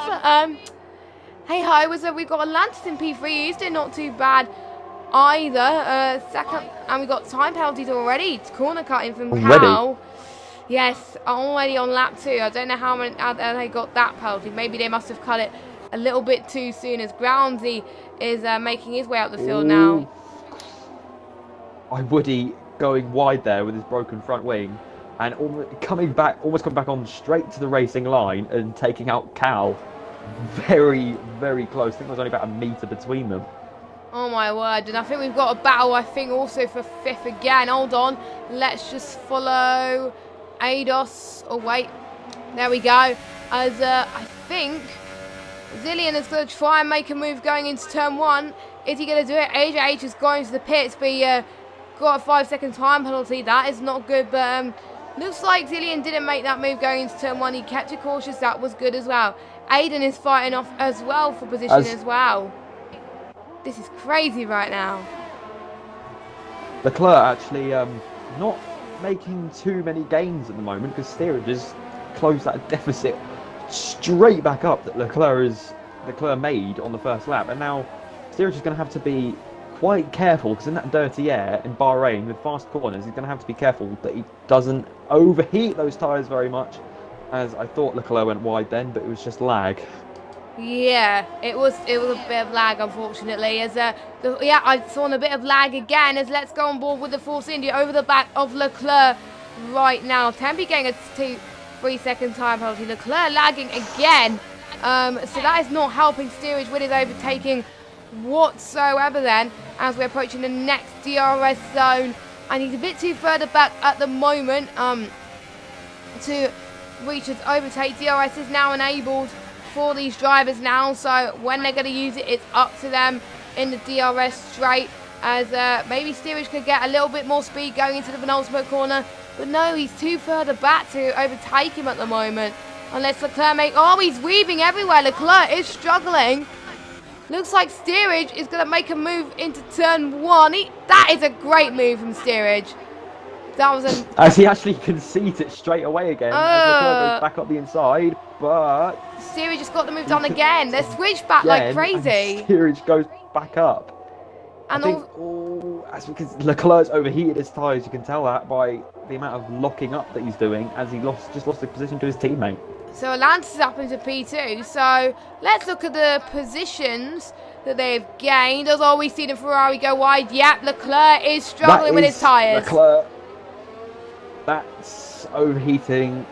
Hey ho, we've got Atlantis in P3. He's doing not too bad either. Second, and we got time penalties already. Corner cutting from Cal. Yes, already on lap 2. I don't know how they got that penalty. Maybe they must have cut it a little bit too soon, as Groundsy is making his way up the field now. Woody going wide there with his broken front wing, and almost coming back on straight to the racing line and taking out Cal. Very, very close. I think there was only about a metre between them. Oh my word, and I think we've got a battle, I think, also for 5th again. Hold on, let's just follow ADOS. Oh wait, there we go. As I think Zillion is going to try and make a move going into turn 1. Is he going to do it? AJH is going to the pits, but he got a 5-second time penalty. That is not good, but looks like Zillion didn't make that move going into turn 1. He kept it cautious. That was good as well. Aiden is fighting off as well for position as well. This is crazy right now. Leclerc actually not making too many gains at the moment, because Steerage has closed that deficit straight back up that Leclerc made on the first lap, and now Steerage is going to have to be quite careful, because in that dirty air in Bahrain with fast corners, he's going to have to be careful that he doesn't overheat those tyres very much, as I thought Leclerc went wide then, but it was just lag. Yeah, it was a bit of lag, unfortunately. As I saw a bit of lag again. As let's go on board with the Force India over the back of Leclerc right now. Tempe getting a 3-second time penalty. Leclerc lagging again. So that is not helping Steerage with his overtaking whatsoever. Then, as we're approaching the next DRS zone, and he's a bit too further back at the moment to reach his overtake. DRS is now enabled for these drivers now, so when they're going to use it, it's up to them in the DRS straight, as maybe Steerage could get a little bit more speed going into the penultimate corner, but no, he's too further back to overtake him at the moment, unless Leclerc he's weaving everywhere. Leclerc is struggling. Looks like Steerage is going to make a move into turn 1. That is a great move from Steerage. That was as he actually concedes it straight away again, as Leclerc goes back up the inside, but Steerage just got the move done again. They're switched back like crazy. Steerage goes back up. And I think that's because Leclerc's overheated his tyres. You can tell that by the amount of locking up that he's doing, as he just lost the position to his teammate. So Atlantis is up into P2. So let's look at the positions that they've gained. As always, seen a Ferrari go wide. Yep, Leclerc is struggling with his tyres. Leclerc. That's overheating.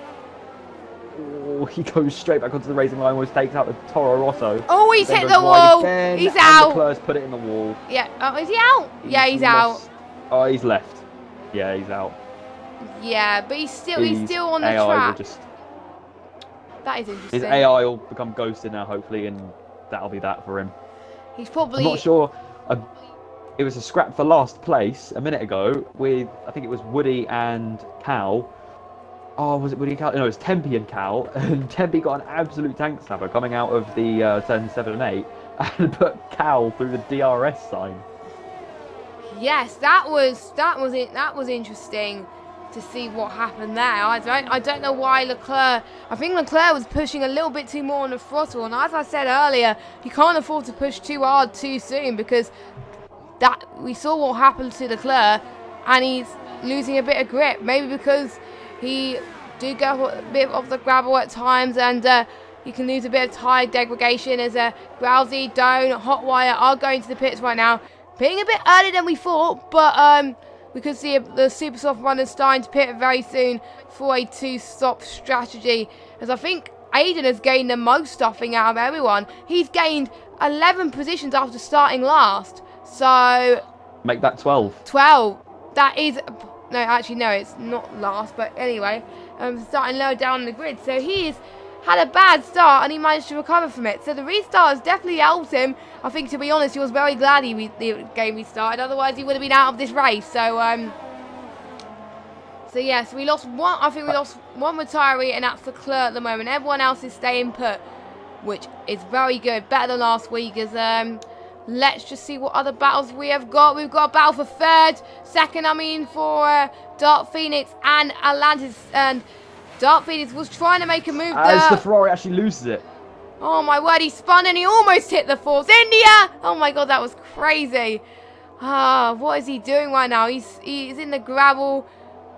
Oh, he goes straight back onto the racing line, almost takes out the Toro Rosso. Oh, he's hit the wall. He's out. Leclerc's put it in the wall. Yeah. Oh, is he out? Yeah, he's out. Oh, he's left. Yeah, he's out. Yeah, but he's still on the AI track. Will just, that is interesting. his AI will become ghosted now, hopefully, and that'll be that for him. He's probably. I'm not sure. It was a scrap for last place a minute ago with, I think it was Woody and Cal. Oh, was it Woody and Cal? No, it was Tempe and Cal. And Tempe got an absolute tank snapper coming out of the turn 7 and 8 and put Cal through the DRS sign. Yes, that was interesting to see what happened there. I don't know why Leclerc. I think Leclerc was pushing a little bit too more on the throttle, and as I said earlier, you can't afford to push too hard too soon, because that we saw what happened to Leclerc, and he's losing a bit of grip. Maybe because he do go a bit off the gravel at times, and you can lose a bit of tyre degradation as Grousey, Doan, Hotwire are going to the pits right now. Pitting a bit earlier than we thought, but we could see the super soft runners starting to pit very soon for a 2-stop strategy, as I think Aiden has gained the most stopping out of everyone. He's gained 11 positions after starting last, so make that 12. 12. That is, no, actually no, it's not last, but anyway, starting lower down the grid. So he's had a bad start and he managed to recover from it. So the restart has definitely helped him. I think, to be honest, he was very glad the game restarted. Otherwise, he would have been out of this race. So, so yes, we lost one. I think we lost one retiree, and that's Leclerc at the moment. Everyone else is staying put, which is very good, better than last week. As let's just see what other battles we have got. We've got a battle for second. I mean, for Dark Phoenix and Atlantis, and Dark Phoenix was trying to make a move As there. the Ferrari actually loses it. Oh my word, he spun and he almost hit the Force India. Oh my god, that was crazy. What is he doing right now? He's in the gravel.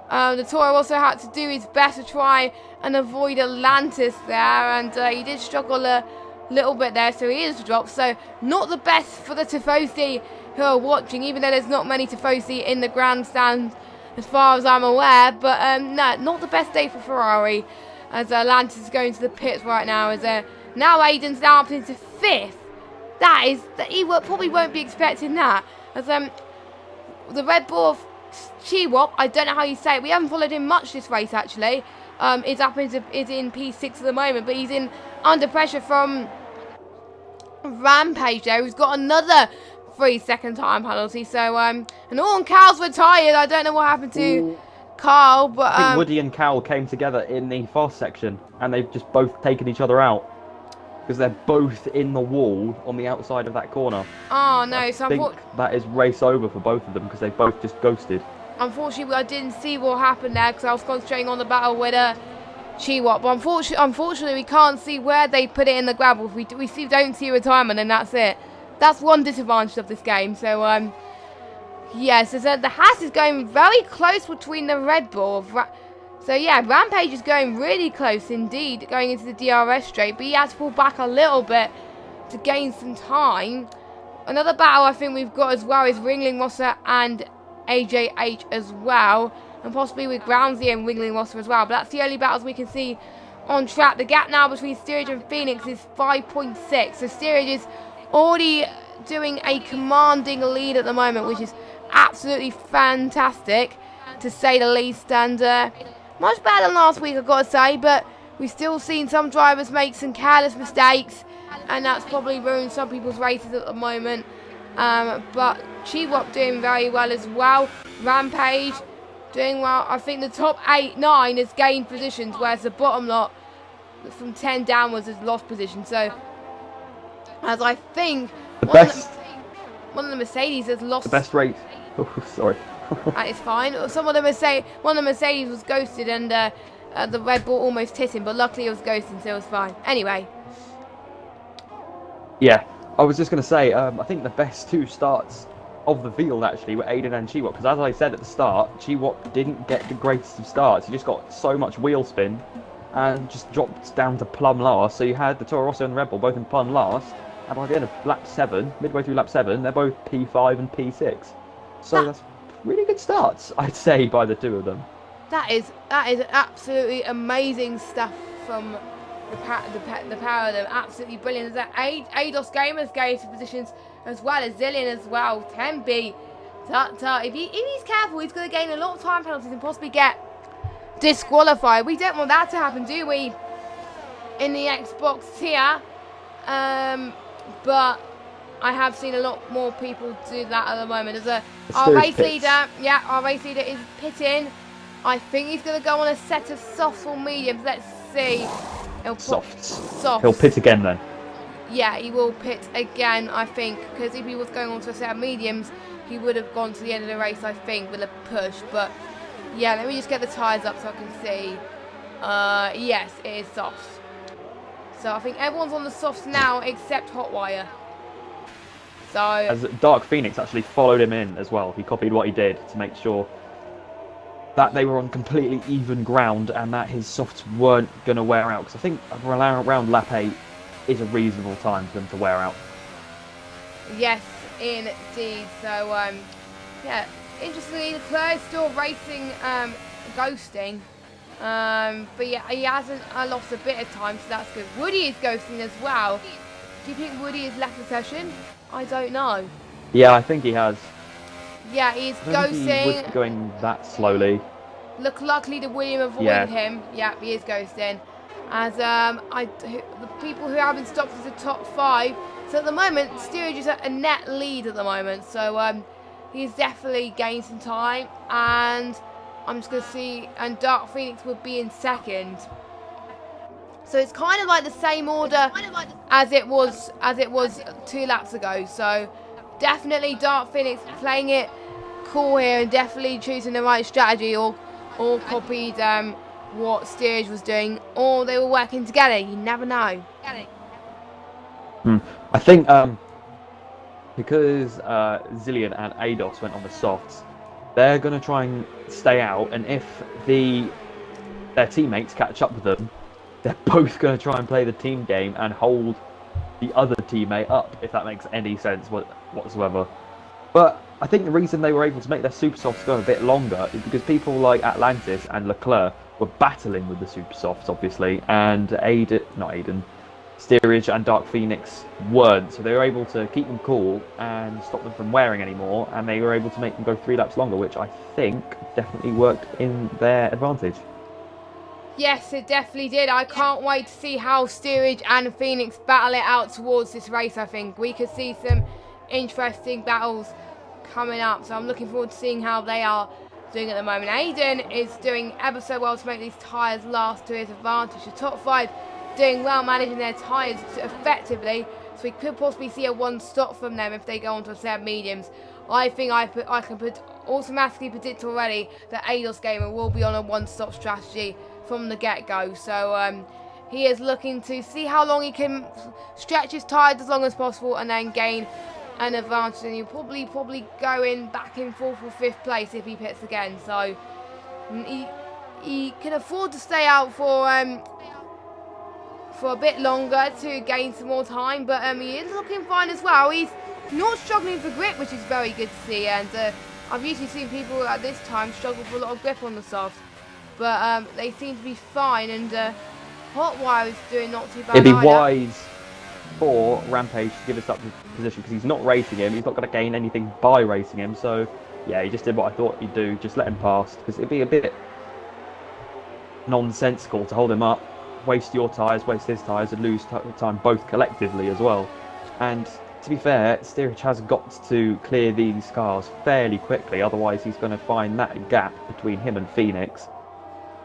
The Toro also had to do his best to try and avoid Atlantis there, and he did struggle a little bit there, so he is dropped. So not the best for the Tifosi who are watching, even though there's not many Tifosi in the grandstand as far as I'm aware. But no, not the best day for Ferrari, as Atlantis is going to the pits right now. As now Aiden's now up into 5th. He probably won't be expecting that. As the Red Bull of Chiwop, I don't know how you say it. We haven't followed him much this race actually. Is in P6 at the moment, but he's in under pressure from Rampage there, who's got another 3-second time penalty. So and Carl's retired. I don't know what happened to Carl, but I think Woody and Cal came together in the fast section, and they've just both taken each other out because they're both in the wall on the outside of that corner. Oh no! I So think that is race over for both of them because they both just ghosted. Unfortunately, I didn't see what happened there because I was concentrating on the battle with Chiwop. But unfortunately, we can't see where they put it in the gravel. If we don't see retirement, and that's it. That's one disadvantage of this game. So yes, the Haas is going very close between the Red Bull. So yeah, Rampage is going really close indeed, going into the DRS straight, but he has to pull back a little bit to gain some time. Another battle I think we've got as well is Ringling Rosser and AJH as well, and possibly with Groundsy and Ringling Rosser as well, but that's the only battles we can see on track. The gap now between Steerage and Phoenix is 5.6, so Steerage is already doing a commanding lead at the moment, which is absolutely fantastic to say the least, and much better than last week, I've got to say, but we've still seen some drivers make some careless mistakes, and that's probably ruined some people's races at the moment. But Chiwop doing very well as well. Rampage doing well. I think the top 8, 9 has gained positions, whereas the bottom lot from 10 downwards has lost position. So, as I think one of the Mercedes has lost. The best rate. Oh, sorry. That is fine. One of the Mercedes was ghosted, and the Red Bull almost hit him, but luckily it was ghosting, so it was fine. Anyway. Yeah, I was just going to say, I think the best 2 starts of the field actually were Aiden and Chiwop, because as I said at the start, Chiwop didn't get the greatest of starts. He just got so much wheel spin and just dropped down to plumb last. So you had the Toro Rosso and the Red Bull both in plumb last, and by the end of lap 7, midway through lap 7, they're both P5 and P6. So that's really good starts, I'd say, by the 2 of them. That is absolutely amazing stuff from the power of them. Absolutely brilliant. There's Ados Gamers going to positions as well as Zillion as well. 10B. If he's careful, he's going to gain a lot of time penalties and possibly get disqualified. We don't want that to happen, do we? In the Xbox tier. But I have seen a lot more people do that at the moment. Our race leader is pitting. I think he's going to go on a set of softs or mediums. Let's see. Softs. He'll pit again then. Yeah, he will pit again, I think, because if he was going on to a set of mediums, he would have gone to the end of the race, I think, with a push. But yeah, let me just get the tyres up so I can see. Yes, it is softs. So I think everyone's on the softs now except Hotwire. So as Dark Phoenix actually followed him in as well. He copied what he did to make sure that they were on completely even ground and that his softs weren't going to wear out. Because I think around lap 8 is a reasonable time for them to wear out. Yes, indeed. So, yeah, interestingly, Leclerc is still racing ghosting. But yeah, he hasn't lost a bit of time, so that's good. Woody is ghosting as well. Do you think Woody has left the session? I don't know. Yeah, I think he has. Yeah, he's I don't think he ghosting. was going that slowly. Look, luckily the William avoided him. Yeah, he is ghosting. As the people who haven't stopped is the top 5. So at the moment, Steerage is at a net lead at the moment. So he's definitely gained some time. And I'm just going to see, and Dark Phoenix would be in second. So it's kind of like the same order as it was 2 laps ago. So definitely Dark Phoenix playing it cool here and definitely choosing the right strategy, or copied what Steerage was doing, or they were working together. You never know. I think because Zillion and Ados went on the softs, they're going to try and stay out, and if their teammates catch up with them, they're both going to try and play the team game and hold the other teammate up, if that makes any sense whatsoever. But I think the reason they were able to make their super softs go a bit longer is because people like Atlantis and Leclerc were battling with the super softs, obviously, and Steerage and Dark Phoenix weren't, so they were able to keep them cool and stop them from wearing anymore, and they were able to make them go 3 laps longer, which I think definitely worked in their advantage. Yes, it definitely did. I can't wait to see how Steerage and Phoenix battle it out towards this race. I think we could see some interesting battles coming up, so I'm looking forward to seeing how they are doing at the moment. Aiden is doing ever so well to make these tyres last to his advantage. The top 5 doing well, managing their tyres effectively, so we could possibly see a 1 stop from them if they go onto a set of mediums. I think I can automatically predict already that Ados Gamer will be on a 1 stop strategy from the get-go. So he is looking to see how long he can stretch his tyres as long as possible and then gain an advantage, and he'll probably go in back in 4th or 5th place if he pits again. So he can afford to stay out for a bit longer to gain some more time, but he is looking fine as well. He's not struggling for grip, which is very good to see, and I've usually seen people at this time struggle for a lot of grip on the soft, but they seem to be fine, and Hotwire is doing not too bad. It'd be either. wise for Rampage to give us up the position, because he's not racing him, he's not going to gain anything by racing him, so yeah, he just did what I thought he'd do, just let him pass, because it'd be a bit nonsensical to hold him up, waste your tyres, waste his tyres, and lose time both collectively as well. And to be fair, Steerage has got to clear these cars fairly quickly, otherwise he's going to find that gap between him and Phoenix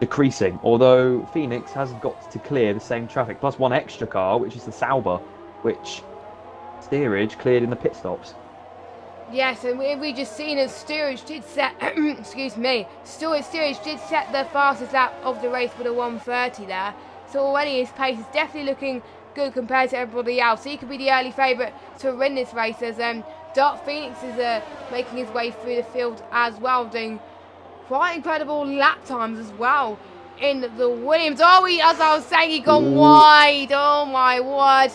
decreasing, although Phoenix has got to clear the same traffic, plus 1 extra car, which is the Sauber, which Steerage cleared in the pit stops. Yes, and we just seen as Steerage did set, excuse me, Steerage did set the fastest lap of the race with a 1:30 there. So already his pace is definitely looking good compared to everybody else. So he could be the early favourite to win this race, as Dark Phoenix is making his way through the field as well, doing quite incredible lap times as well in the Williams. As I was saying, he gone wide. Oh my word.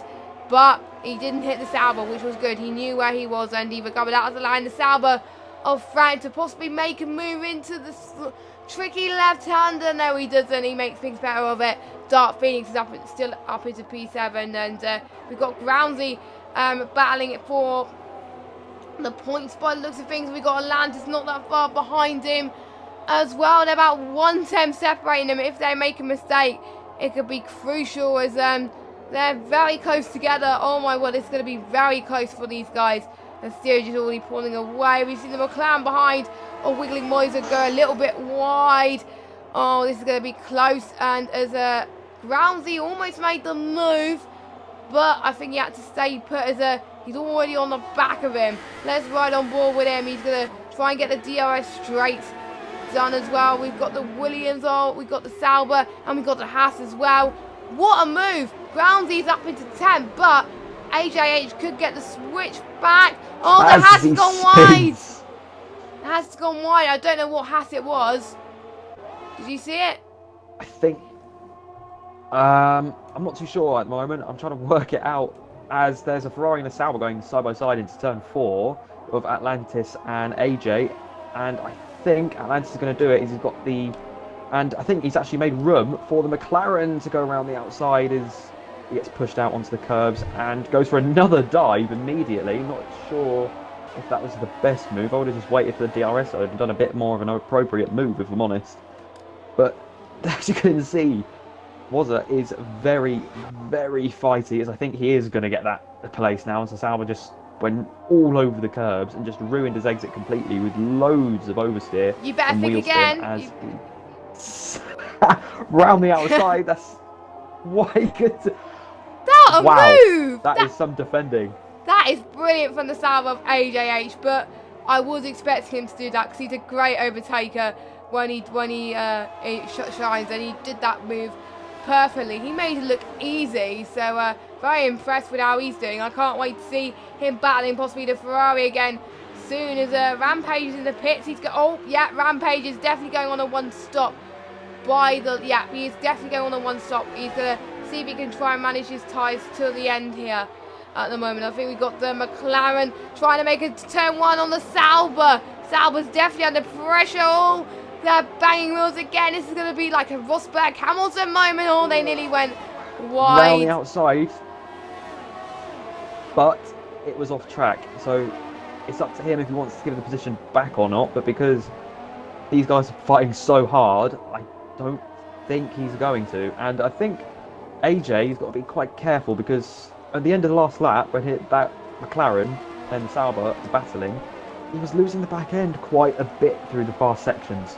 But he didn't hit the Sauber, which was good. He knew where he was and he recovered out of the line. The Sauber of Frank to possibly make a move into the tricky left-hander. No, he doesn't. He makes things better of it. Dark Phoenix is still up into P7, and we've got Groundsy battling it for the points by the looks of things. We've got Atlantis not that far behind him as well. They're about 1/10 separating them. If they make a mistake, it could be crucial, as they're very close together. Oh my word, it's going to be very close for these guys. And Steerage is already pulling away. We see the McLaren behind. Oh, Wiggling Moiser go a little bit wide. Oh, this is going to be close. And as Groundsy almost made the move, but I think he had to stay put, as he's already on the back of him. Let's ride on board with him. He's going to try and get the DRS straight done as well. We've got the Williams, we've got the Sauber, and we've got the Haas as well. What a move. Groundsy's up into 10th, but AJH could get the switch back. Oh, the Haas has gone wide. The Haas has gone wide. I don't know what Haas it was. Did you see it? I think. I'm not too sure at the moment. I'm trying to work it out as there's a Ferrari and a Sauber going side by side into turn 4 of Atlantis and AJ, and I think Atlantis is going to do it. He's got the, and I think he's actually made room for the McLaren to go around the outside. He gets pushed out onto the curbs and goes for another dive immediately. Not sure if that was the best move. I would have just waited for the DRS and done a bit more of an appropriate move, if I'm honest. But as you can see, Wazza is very, very fighty, as I think he is going to get that place now. So Sauber just went all over the curbs and just ruined his exit completely with loads of oversteer. You better and think wheel again. spin as he round the outside. That's why he could. That a Wow, move! that is some defending. That is brilliant from the Sauber of AJH, but I was expecting him to do that because he's a great overtaker when he shines, and he did that move perfectly. He made it look easy, so very impressed with how he's doing. I can't wait to see him battling possibly the Ferrari again soon as Rampage is in the pits. He's Rampage is definitely going on a one stop he is definitely going on a one stop. He's going to see if he can try and manage his tyres till the end here at the moment. I think we've got the McLaren trying to make it to turn 1 on the Sauber. Sauber's definitely under pressure. Oh, they're banging wheels again. This is going to be like a Rosberg Hamilton moment. Oh, they nearly went wide. Round the outside, but it was off track. So it's up to him if he wants to give the position back or not. But because these guys are fighting so hard, I don't think he's going to. And I think AJ's got to be quite careful because at the end of the last lap, when that McLaren and Sauber were battling, he was losing the back end quite a bit through the fast sections.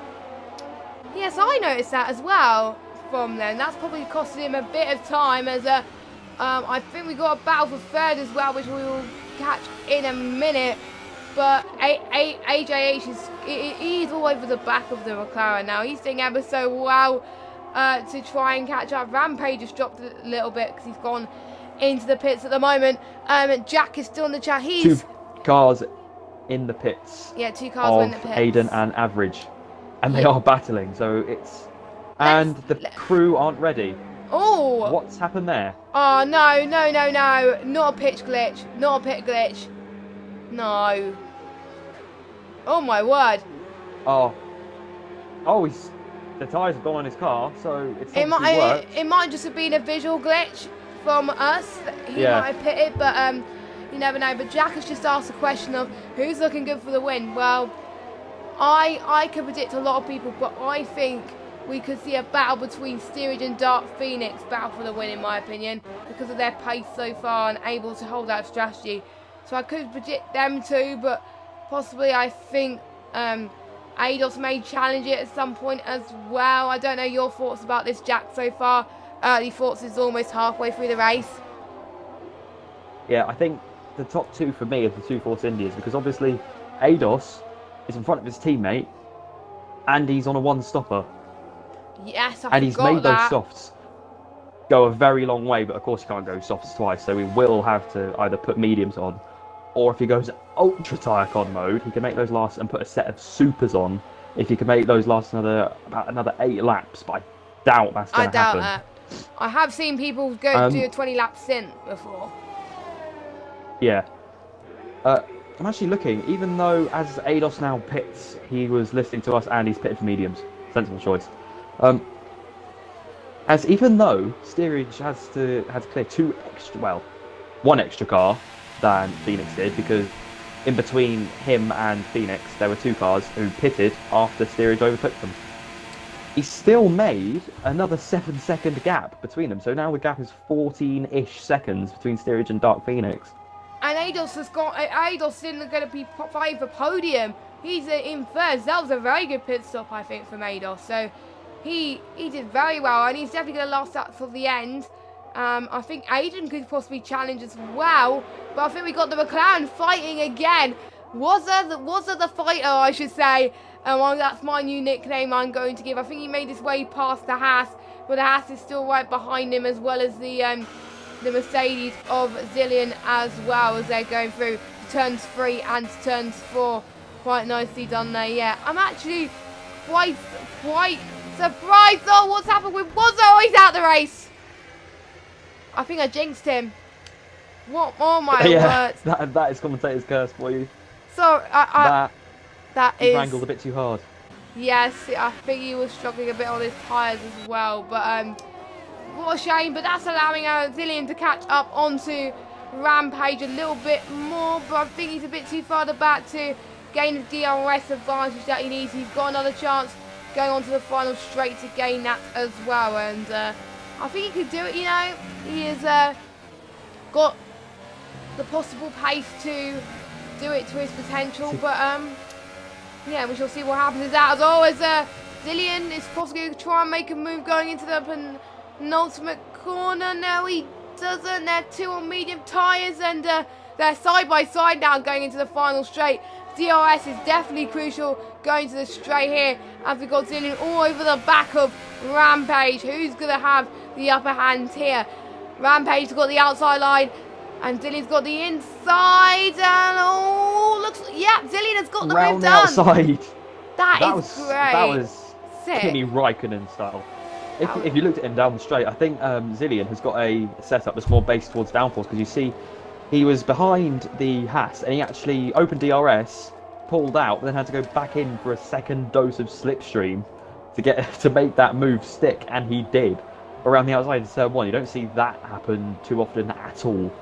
Yes, I noticed that as well from them. That's probably costed him a bit of time as I think we got a battle for third as well, which we will catch in a minute. But AJH he's all over the back of the McLaren now. He's doing ever so well to try and catch up. Rampage has dropped a little bit because he's gone into the pits at the moment. Jack is still in the chat. He's 2 cars in the pits. Yeah, 2 cars were in the pits. Aiden and Average, and they are battling. So it's the crew aren't ready. Oh, What's happened there? Oh no! Not a pitch glitch. Not a pit glitch. No. Oh my word. Oh, the tyres have gone on his car, so it's It obviously worked. might just have been a visual glitch from us. He might have pitted, but you never know. But Jack has just asked a question of who's looking good for the win. Well, I could predict a lot of people, but I think we could see a battle between Steerage and Dark Phoenix, battle for the win in my opinion, because of their pace so far and able to hold out strategy. So I could predict them too, but possibly I think Ados may challenge it at some point as well. I don't know your thoughts about this, Jack, so far. Early thoughts is almost halfway through the race. Yeah, I think the top 2 for me are the 2 Force Indias, because obviously Ados is in front of his teammate and he's on a one-stopper. Yes, and he's made those softs go a very long way, but of course you can't go softs twice, so we will have to either put mediums on, or if he goes ultra tire con mode, he can make those last and put a set of supers on. If he can make those last about another 8 laps, but I doubt that's going to happen. I doubt that. I have seen people go do a 20 lap stint before. Yeah. I'm actually looking, even though as Ados now pits, he was listening to us and he's pitted for mediums. Sensible choice. As even though Steerage has to clear 1 extra car than Phoenix did, because in between him and Phoenix there were 2 cars who pitted after Steerage overtook them. He still made another 7-second gap between them, so now the gap is 14-ish seconds between Steerage and Dark Phoenix. And Ados isn't going to be fighting for podium. He's in first. That was a very good pit stop, I think, from Ados. So he did very well, and he's definitely going to last out till the end. I think Aiden could possibly challenge as well, but I think we got the McLaren fighting again. Was the fighter, I should say. That's my new nickname I'm going to give. I think he made his way past the Haas, but the Haas is still right behind him, as well as the Mercedes of Zillion as well, as they're going through turns 3 and turns 4. Quite nicely done there, yeah. I'm actually quite Surprise! Oh, what's happened with Wazzo? Oh, he's out the race. I think I jinxed him. What? Oh my Yeah, word! that is commentator's curse for you. So that He is wrangled a bit too hard. yes. I think he was struggling a bit on his tyres as well. But what a shame. But that's allowing Zillion to catch up onto Rampage a little bit more. But I think he's a bit too far back to gain the DRS advantage that he needs. He's got another chance going on to the final straight to gain that as well. And I think he could do it. You know, he has got the possible pace to do it to his potential, but yeah, we shall see what happens. As always, Zillion is possibly going to try and make a move going into the penultimate corner. No, he doesn't. They're two on medium tyres, and they're side by side now going into the final straight. DRS is definitely crucial going to the straight here, as we've got Zillion all over the back of Rampage. Who's going to have the upper hand here? Rampage's got the outside line, and Zillion's got the inside, and oh, looks, yeah, Zillion has got the Round move the done. outside. That was is great. That was Sick. Kimi Raikkonen style. If you looked at him down the straight, I think Zillion has got a setup that's more based towards downforce, because you see he was behind the Haas and he actually opened DRS, pulled out, but then had to go back in for a second dose of slipstream to make that move stick, and he did. Around the outside in turn 1, you don't see that happen too often at all.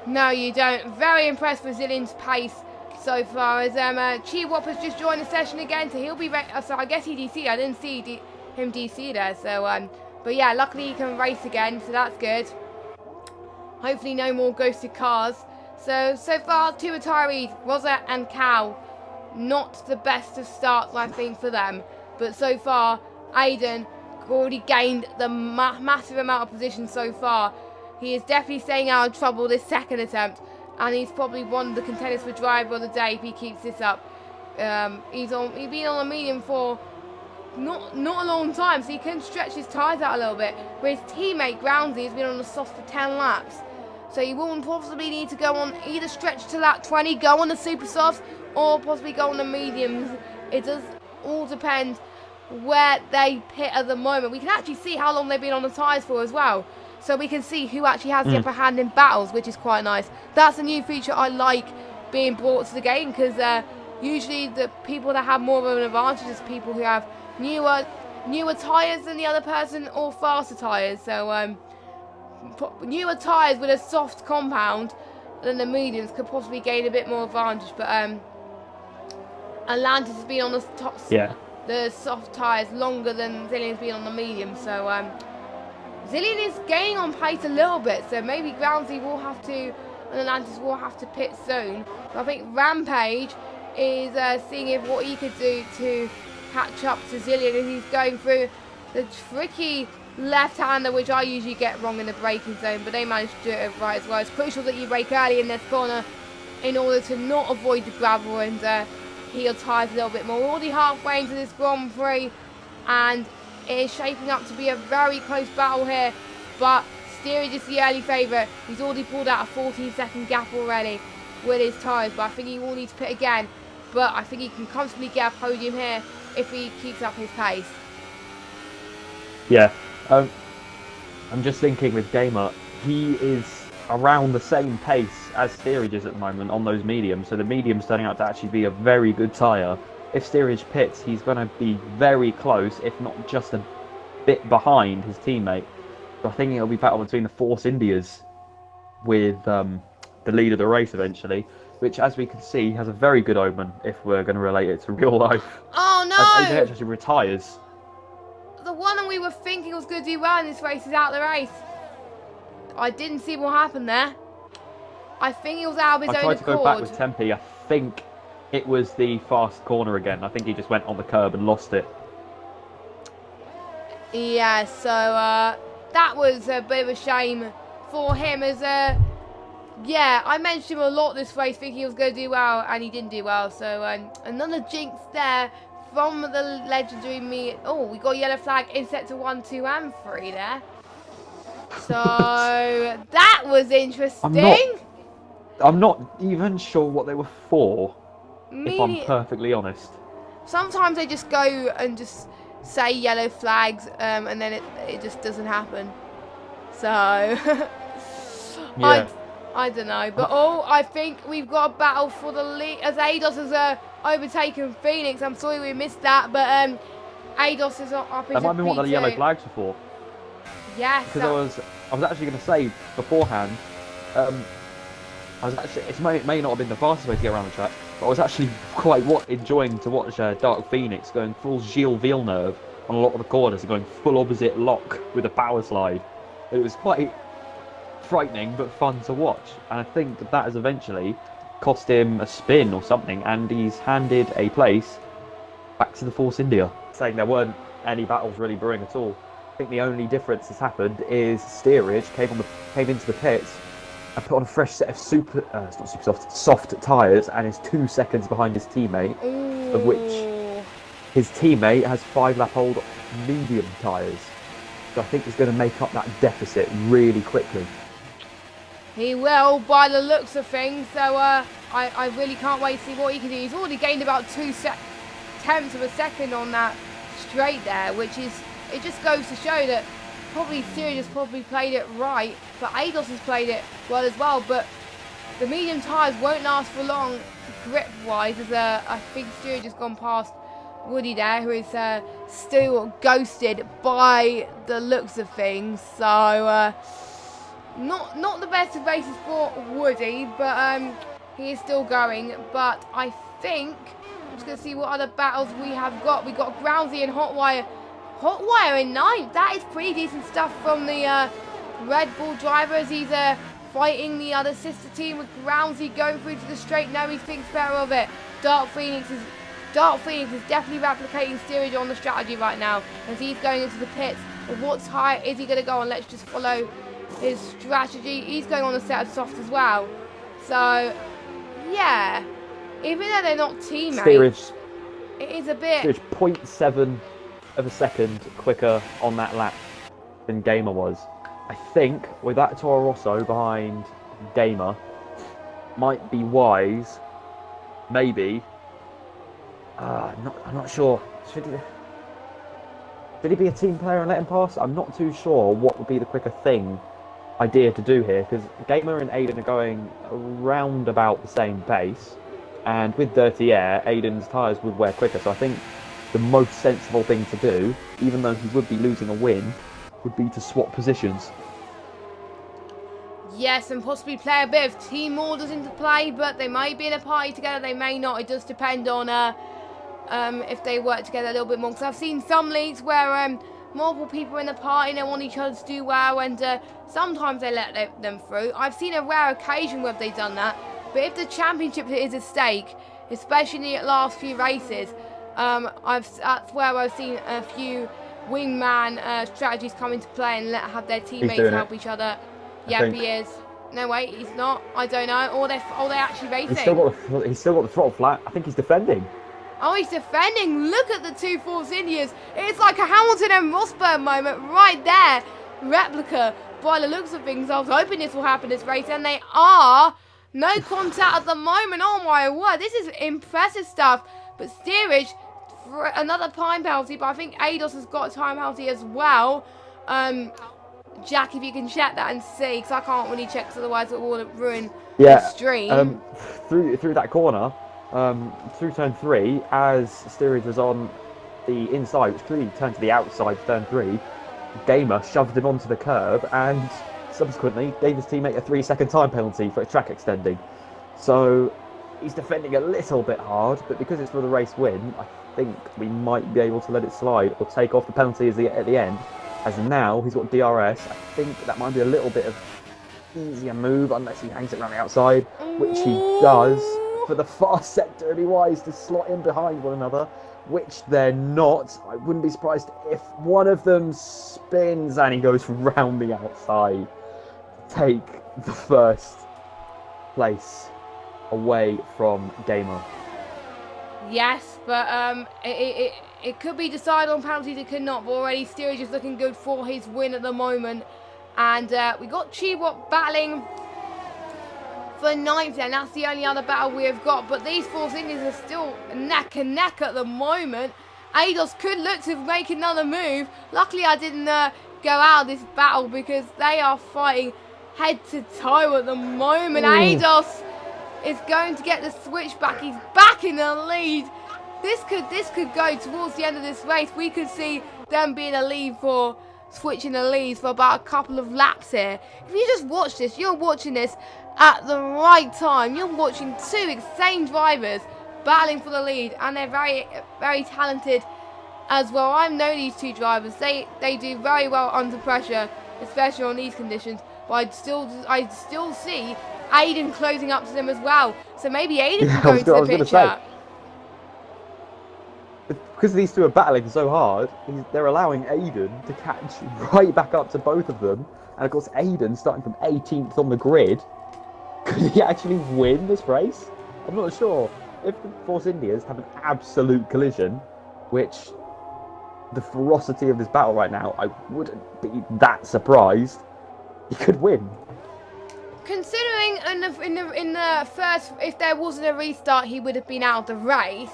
No, you don't. Very impressed with Zillion's pace so far. As Chi Wop has just joined the session again, so he'll be ready. So I guess he DC'd. I didn't see him DC there. So but yeah, luckily he can race again, so that's good. Hopefully no more ghosted cars. So far, two retirees, Rosa and Cal, not the best of starts, I think, for them. But so far, Aiden already gained the massive amount of position so far. He is definitely staying out of trouble this second attempt, and he's probably one of the contenders for driver of the day if he keeps this up. He's been on a medium for not a long time, so he can stretch his tyres out a little bit. But his teammate Groundsy has been on the soft for 10 laps, so he will possibly need to go on either stretch to lap 20, go on the super softs, or possibly go on the mediums. It does all depend where they pit at the moment. We can actually see how long they've been on the tyres for as well, so we can see who actually has the upper hand in battles, which is quite nice. That's a new feature I like being brought to the game, because usually the people that have more of an advantage is people who have newer tyres than the other person, or faster tyres. So newer tyres with a soft compound than the mediums could possibly gain a bit more advantage, but Atlantis has been on the top, the soft tyres longer than Zillion's been on the medium, so Zillion is gaining on pace a little bit, so maybe Groundsy will have to, and Atlantis will have to pit soon. But I think Rampage is seeing what he could do to catch up to Zillion, as he's going through the tricky left-hander, which I usually get wrong in the braking zone, but they managed to do it right as well. It's crucial that you brake early in this corner in order to not avoid the gravel and heel tyres a little bit more. We're already halfway into this Grand Prix, and it is shaping up to be a very close battle here, but Steerage is the early favourite. He's already pulled out a 14-second gap already with his tyres, but I think he will need to pit again. But I think he can comfortably get a podium here if he keeps up his pace. Yeah, I'm just thinking with Gamer, he is around the same pace as Steerage is at the moment on those mediums, so the medium's turning out to actually be a very good tyre. If Steerage pits, he's going to be very close, if not just a bit behind his teammate. So I think it'll be battle between the Force Indias with the lead of the race eventually, which, as we can see, has a very good omen if we're going to relate it to real life. Oh no! As AJ actually retires. The one we were thinking was going to do well in this race is out of the race. I didn't see what happened there. I think he was out of his own accord. I tried to go back with Tempe. I think it was the fast corner again. I think he just went on the curb and lost it. Yeah, so that was a bit of a shame for him, as yeah, I mentioned him a lot this race thinking he was going to do well, and he didn't do well. So another jinx there from the legendary me. Oh, we got yellow flag in sector 1, 2 and 3 there. So that was interesting. I'm not even sure what they were for, if I'm perfectly honest. Sometimes they just go and just say yellow flags, and then it just doesn't happen. So Yeah. I don't know, but I think we've got a battle for the lead as Eidos has overtaken Phoenix. I'm sorry we missed that, but Eidos is up into That might be what the yellow P2. flags are for. Yes. Because I was actually going to say beforehand, I was actually, it may not have been the fastest way to get around the track, but I was actually quite enjoying to watch Dark Phoenix going full Gilles Villeneuve on a lot of the corners and going full opposite lock with a power slide. It was quite frightening but fun to watch, and I think that has eventually cost him a spin or something, and he's handed a place back to the Force India, saying there weren't any battles really brewing at all. I think the only difference that's happened is Steerage came into the pits and put on a fresh set of soft tyres, and is 2 seconds behind his teammate, of which his teammate has 5-lap-old medium tyres. So I think he's going to make up that deficit really quickly. He will, by the looks of things. So I really can't wait to see what he can do. He's already gained about 2 tenths of a second on that straight there, which is, it just goes to show that probably Steerage has probably played it right, but Eidos has played it well as well. But the medium tyres won't last for long grip-wise, as I think Steerage has gone past Woody there, who is still ghosted by the looks of things. So not the best of races for Woody, but he is still going. But I think I'm just going to see what other battles we have got. We got Groundsy and Hotwire. Hotwire in 9th. That is pretty decent stuff from the Red Bull driver, as he's fighting the other sister team with Groundsy going through to the straight. No, he thinks better of it. Dark Phoenix is definitely replicating Steerage on the strategy right now, as he's going into the pits. But what tyre is he going to go on? Let's just follow his strategy. He's going on a set of soft as well. So, yeah. Even though they're not teammates, Steerage, it is a bit... Steerage 0.7 of a second quicker on that lap than Gamer was. I think with that Toro Rosso behind Gamer, might be wise, maybe. I'm not sure. Should he be a team player and let him pass? I'm not too sure what would be the quicker idea to do here, because Gamer and Aiden are going around about the same pace, and with dirty air, Aiden's tyres would wear quicker. So I think the most sensible thing to do, even though he would be losing a win, would be to swap positions. Yes, and possibly play a bit of team orders into play, but they might be in a party together, they may not. It does depend on if they work together a little bit more. Because I've seen some leagues where multiple people are in the party and they want each other to do well, and sometimes they let them through. I've seen a rare occasion where they've done that, but if the championship is at stake, especially in the last few races, that's where I've seen a few wingman strategies come into play and have their teammates help each other. Yep, he is. No, wait, he's not. I don't know. Or they're actually racing. He's still got the throttle flat. I think he's defending. Oh, he's defending. Look at the two Force Indians. It's like a Hamilton and Rosberg moment right there. Replica, by the looks of things. I was hoping this will happen this race, and they are. No contact at the moment. Oh, my word. This is impressive stuff. But Steerage, for another time penalty, but I think Eidos has got a time penalty as well. Jack, if you can check that and see, because I can't really check, because otherwise it will ruin the stream. Through that corner, through turn 3, as Steerage was on the inside, which clearly turned to the outside of turn 3, Gamer shoved him onto the curb and subsequently gave his teammate a 3-second time penalty for a track extending. So he's defending a little bit hard, but because it's for the race win, I think we might be able to let it slide or take off the penalty at the end. As now he's got DRS, I think that might be a little bit of easier move unless he hangs it around the outside, which he does for the far sector, and he wise to slot in behind one another, which they're not. I wouldn't be surprised if one of them spins and he goes round the outside to take the first place away from Gamer. Yes, but it could be decided on penalties, it could not, but already Steerage is looking good for his win at the moment. And we got Chibot battling for 9th, and that's the only other battle we have got. But these Force Indians are still neck and neck at the moment. Eidos could look to make another move. Luckily, I didn't go out of this battle because they are fighting head to toe at the moment. Eidos is going to get the switch back. He's back in the lead. This could go towards the end of this race. We could see them being a lead for switching the leads for about a couple of laps here. If you just watch this, you're watching this at the right time. You're watching two same drivers battling for the lead, and they're very, very talented as well. I know these two drivers. They do very well under pressure, especially on these conditions. But I still see Aiden closing up to them as well. So maybe Aiden can go into the picture. Because these two are battling so hard, they're allowing Aiden to catch right back up to both of them. And of course, Aiden, starting from 18th on the grid, could he actually win this race? I'm not sure. If the Force Indias have an absolute collision, which the ferocity of this battle right now, I wouldn't be that surprised. He could win. Considering in the first, if there wasn't a restart, he would have been out of the race.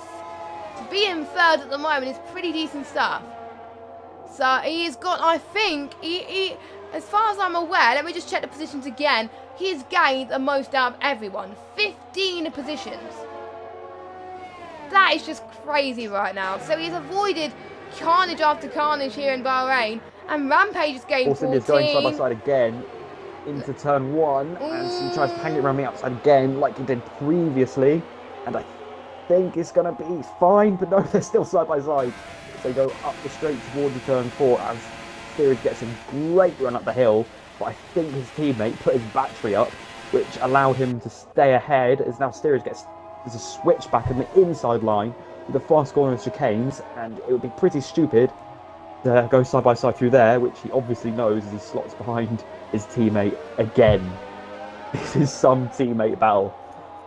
To be in third at the moment is pretty decent stuff. So he's got, I think, he as far as I'm aware, let me just check the positions again. He's gained the most out of everyone, 15 positions. That is just crazy right now. So he's avoided carnage after carnage here in Bahrain, and Rampage is gained 14. Is going side by side again into turn 1, and he tries to hang it around the outside again like he did previously, and I think it's going to be fine, but no, they're still side by side. They go up the straight towards the turn 4 as Steerage gets a great run up the hill, but I think his teammate put his battery up, which allowed him to stay ahead, as now Steerage gets there's a switch back in the inside line with the fast corner of chicanes, and it would be pretty stupid to go side by side through there, which he obviously knows as he slots behind his teammate again. This is some teammate battle.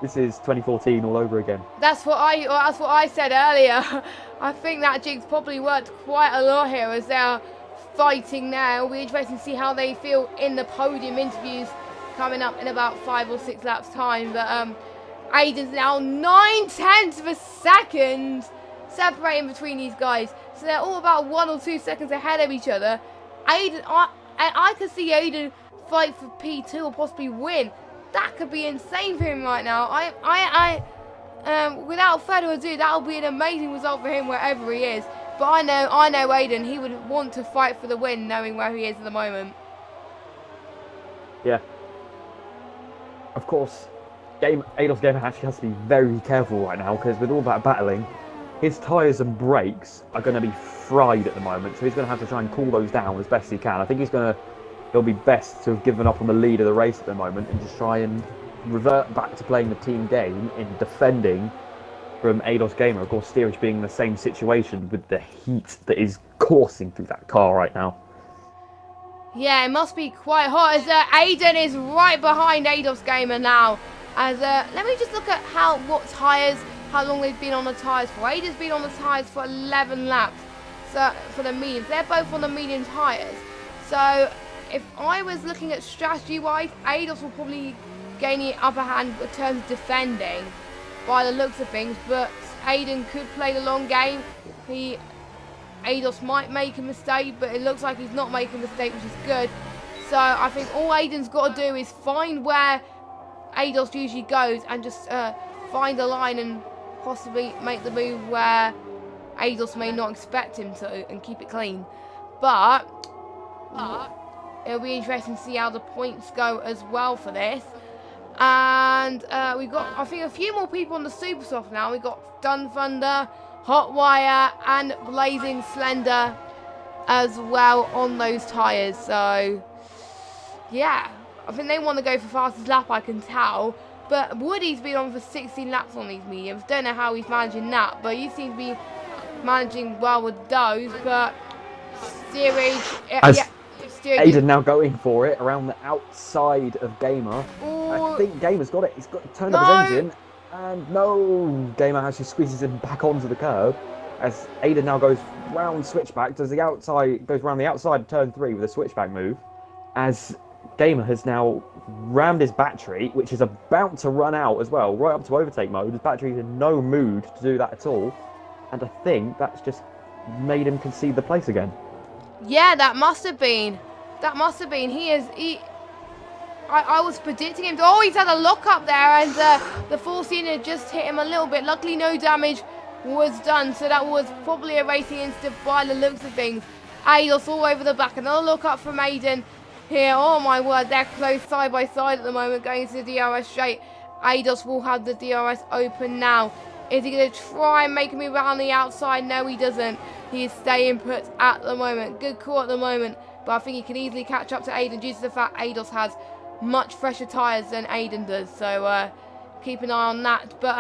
This is 2014 all over again. That's what I said earlier. I think that jinx probably worked quite a lot here as they're fighting now. It'll be interesting to see how they feel in the podium interviews coming up in about 5 or 6 laps time. But Aiden's now 9/10 of a second separating between these guys. So they're all about 1 or 2 seconds ahead of each other. Aiden, I could see Aiden fight for P2 or possibly win. That could be insane for him right now. Without further ado, that'll be an amazing result for him wherever he is. But I know Aiden, he would want to fight for the win, knowing where he is at the moment. Yeah. Of course, Adolf Gamer actually has to be very careful right now, because with all that battling, his tyres and brakes are going to be fried at the moment, so he's going to have to try and cool those down as best he can. I think it'll be best to have given up on the lead of the race at the moment and just try and revert back to playing the team game in defending from Adolf Gamer. Of course, Steerage being in the same situation with the heat that is coursing through that car right now. Yeah, it must be quite hot as Aiden is right behind Adolf Gamer now. As let me just look at how long they've been on the tyres for. Aiden's been on the tyres for 11 laps. So for the mediums, they're both on the medium tyres. So if I was looking at strategy-wise, Ados will probably gain the upper hand in terms of defending by the looks of things, but Aiden could play the long game. Ados might make a mistake, but it looks like he's not making a mistake, which is good. So I think all Aiden's got to do is find where Ados usually goes and just find a line and possibly make the move where Ados may not expect him to and keep it clean. But it'll be interesting to see how the points go as well for this. And we've got, I think, a few more people on the Super Soft now. We've got Dun Thunder, Hotwire, and Blazing Slender as well on those tyres. So, yeah, I think they want to go for fastest lap, I can tell. But Woody's been on for 16 laps on these mediums. Don't know how he's managing that, but he seems to be managing well with those. But Steerage, Aiden now going for it around the outside of Gamer. I think Gamer's got it. He's got turned up his engine, and no, Gamer actually squeezes him back onto the curb as Aiden now goes round switchback. Goes around the outside of turn 3 with a switchback move, as Gamer has now rammed his battery, which is about to run out as well, right up to overtake mode. His battery's in no mood to do that at all, and I think that's just made him concede the place again. Yeah, that must have been. That must have been. I was predicting him. Oh, he's had a lock up there, and the force unit just hit him a little bit. Luckily, no damage was done, so that was probably a racing incident by the looks of things. Eidos all over the back. Another look up from Aiden here. Oh my word, they're close side by side at the moment, going to the DRS straight. Eidos will have the DRS open now. Is he going to try and make me around the outside? No, he doesn't. He is staying put at the moment. Good call at the moment, but I think he can easily catch up to Aiden due to the fact Eidos has much fresher tyres than Aiden does. So keep an eye on that. But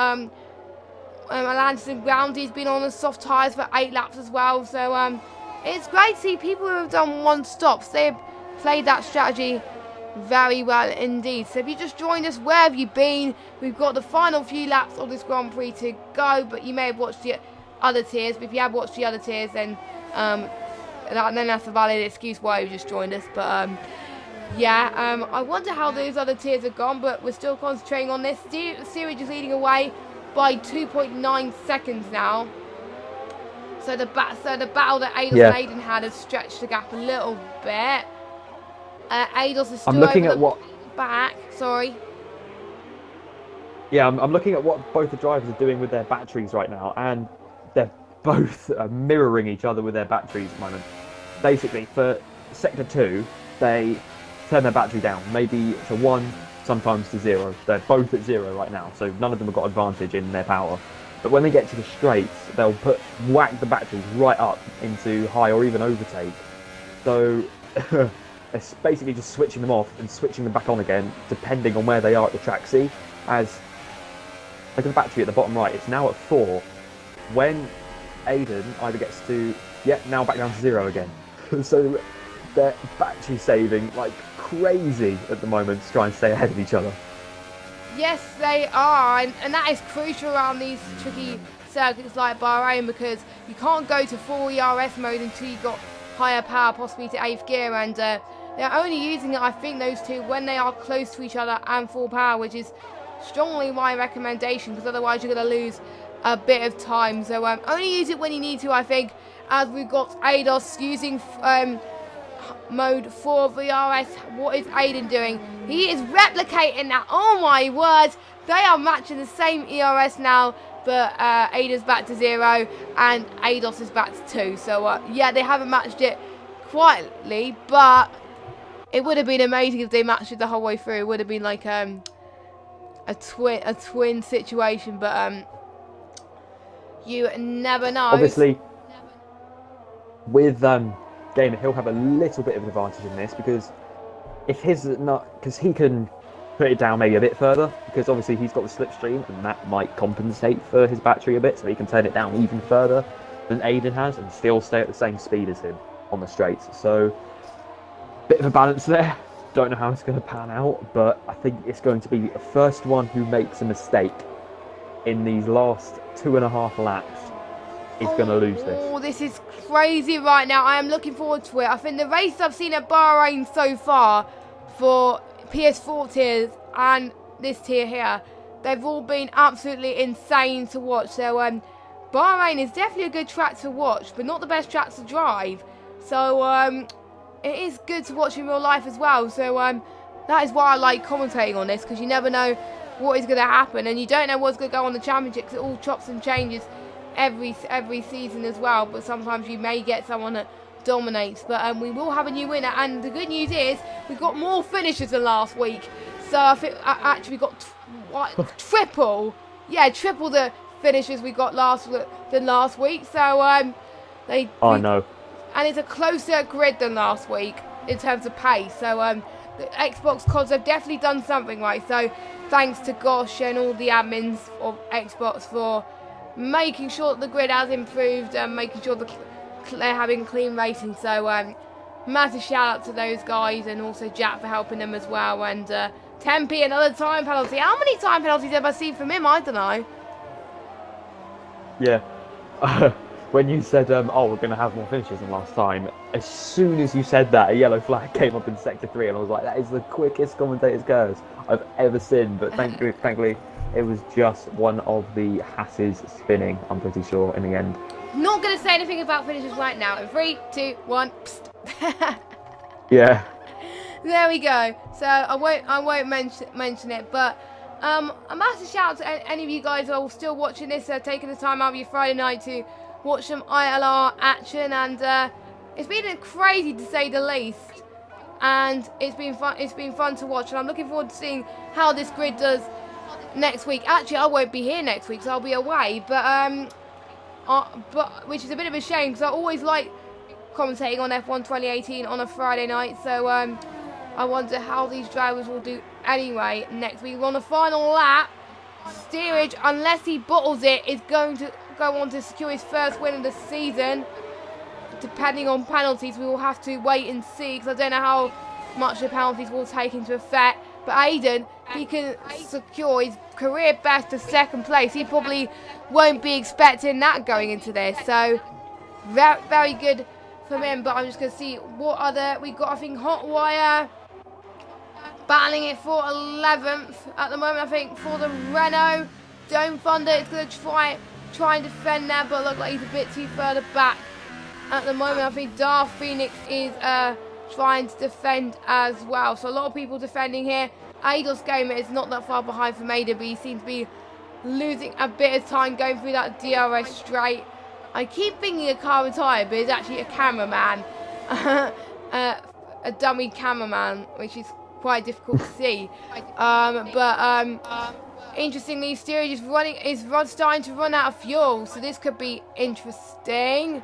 Atlantis and Groundy's been on the soft tyres for 8 laps as well. So it's great to see people who have done one stops. They've played that strategy very well indeed. So if you just joined us, where have you been? We've got the final few laps of this Grand Prix to go, but you may have watched the other tiers. But if you have watched the other tiers, then that's a valid excuse why you just joined us. But I wonder how those other tiers have gone, but we're still concentrating on this. Series is leading away by 2.9 seconds now. So the battle that Eidos and Aiden had has stretched the gap a little bit. Eidos is still I'm looking over at the what back. Sorry. Yeah, I'm looking at what both the drivers are doing with their batteries right now, and they're both mirroring each other with their batteries at the moment. Basically, for Sector 2, they turn their battery down, maybe to 1, sometimes to 0. They're both at 0 right now, so none of them have got advantage in their power. But when they get to the straights, they'll whack the batteries right up into high or even overtake. So it's basically just switching them off and switching them back on again, depending on where they are at the track. See, as look at the battery at the bottom right, it's now at 4. When Aiden either gets to, now back down to 0 again. So they're battery saving like crazy at the moment to try and stay ahead of each other. Yes, they are, and that is crucial around these tricky circuits like Bahrain, because you can't go to full ERS mode until you've got higher power, possibly to 8th gear, and they're only using it, I think, those two, when they are close to each other and full power, which is strongly my recommendation, because otherwise you're going to lose a bit of time. So only use it when you need to, I think, as we've got Eidos using mode 4 of ERS. What is Aiden doing? He is replicating that. Oh my word, they are matching the same ERS now, but Aiden's back to 0 and Eidos is back to 2. So they haven't matched it quietly, but it would have been amazing if they matched it the whole way through. It would have been like a twin situation, but you never know. Obviously, with Gamer, he'll have a little bit of an advantage in this, because if he can put it down maybe a bit further, because obviously he's got the slipstream, and that might compensate for his battery a bit, so he can turn it down even further than Aiden has and still stay at the same speed as him on the straights. So bit of a balance there. Don't know how it's going to pan out, but I think it's going to be the first one who makes a mistake in these last 2.5 laps is going to lose this. Oh, this is crazy right now. I am looking forward to it. I think the race I've seen at Bahrain so far for PS4 tiers and this tier here, they've all been absolutely insane to watch. So Bahrain is definitely a good track to watch, but not the best track to drive. So it is good to watch in real life as well. So that is why I like commentating on this, because you never know what is going to happen, and you don't know what's going to go on the championship, because it all chops and changes every season as well. But sometimes you may get someone that dominates, but we will have a new winner, and the good news is we've got more finishers than last week. So I think actually we got triple the finishers we got last week. So I know. And it's a closer grid than last week in terms of pace. So the Xbox CODs have definitely done something right. So thanks to Gosh and all the admins of Xbox for making sure that the grid has improved and making sure that they're having clean racing. So massive shout out to those guys, and also Jack for helping them as well. And Tempe, another time penalty. How many time penalties have I seen from him? I don't know. Yeah. When you said, we're going to have more finishes than last time, as soon as you said that, a yellow flag came up in Sector 3, and I was like, that is the quickest commentator's curse I've ever seen. But thankfully, it was just one of the Hasses spinning, I'm pretty sure, in the end. Not going to to say anything about finishes right now. In 3, 2, 1. Psst. Yeah. There we go. So I won't mention it, but a massive shout out to any of you guys who are still watching this, taking the time out of your Friday night to watch some ILR action, and it's been crazy to say the least. And it's been fun. It's been fun to watch, and I'm looking forward to seeing how this grid does next week. Actually, I won't be here next week, so I'll be away. But which is a bit of a shame because I always like commentating on F1 2018 on a Friday night. So I wonder how these drivers will do anyway next week. We're on the final lap. Steerage, unless he bottles it, is going to go on to secure his first win of the season. Depending on penalties, we will have to wait and see, because I don't know how much the penalties will take into effect. But Aiden, he can secure his career best to second place. He probably won't be expecting that going into this. So, very, very good from him. But I'm just going to see what other we got. I think Hotwire battling it for 11th at the moment. I think for the Renault, Dome Thunder is going to try and defend there, but look like he's a bit too further back. At the moment, I think Darth Phoenix is trying to defend as well. So a lot of people defending here. Eidos Gamer is not that far behind from Ada, but he seems to be losing a bit of time going through that DRS straight. I keep thinking a car retired, but it's actually a cameraman. A dummy cameraman, which is quite difficult to see. Interestingly, steerage is starting to run out of fuel, so this could be interesting.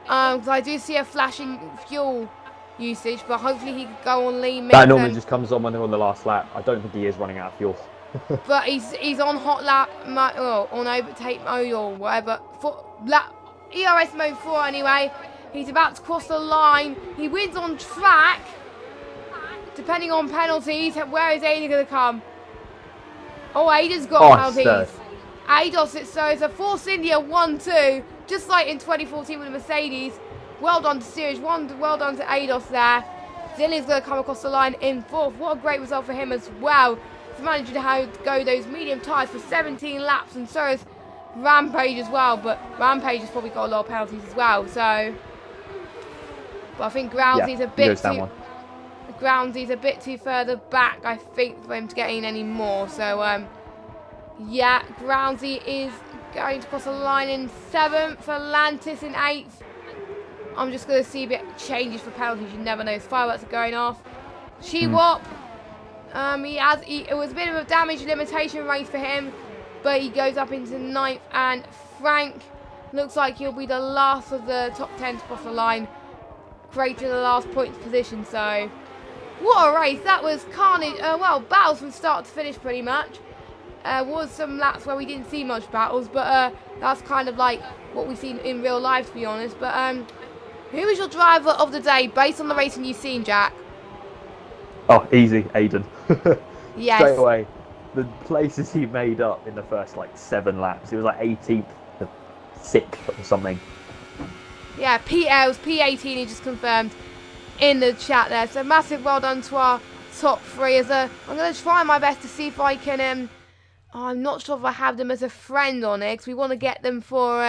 Because I do see a flashing fuel usage, but hopefully he could go on lean mix. That normally just comes on when they're on the last lap. I don't think he is running out of fuel. But he's on hot lap on overtake mode or whatever. For lap ERS mode 4 anyway. He's about to cross the line. He wins on track. Depending on penalties, where is Aiden going to come? Oh, Aiden's got penalties. Eidos, so it's a Force India 1-2, just like in 2014 with the Mercedes. Well done to Series 1, well done to Eidos there. Zillian's going to come across the line in 4th. What a great result for him as well. He's managed to go those medium tyres for 17 laps, and so is Rampage as well. But Rampage has probably got a lot of penalties as well. So, but I think Groundsy's a bit too further back, I think, for him to get in any more. So, yeah, Groundsy is going to cross the line in 7th, Atlantis in 8th. I'm just going to see a bit of changes for penalties. You never know. His fireworks are going off. Chiwop, it was a bit of a damage limitation race for him, but he goes up into 9th. And Frank looks like he'll be the last of the top 10 to cross the line, creating the last points position. So, what a race. That was carnage. Battles from start to finish pretty much. Was some laps where we didn't see much battles, but that's kind of like what we've seen in real life, to be honest. But who is your driver of the day based on the racing you've seen, Jack? Oh, easy, Aiden. Yes. Straight away. The places he made up in the first 7 laps. He was 18th to 6th or something. Yeah, P18 he just confirmed in the chat there. So massive well done to our top 3. I'm going to try my best to see if I can. I'm not sure if I have them as a friend on it, because we want to get them for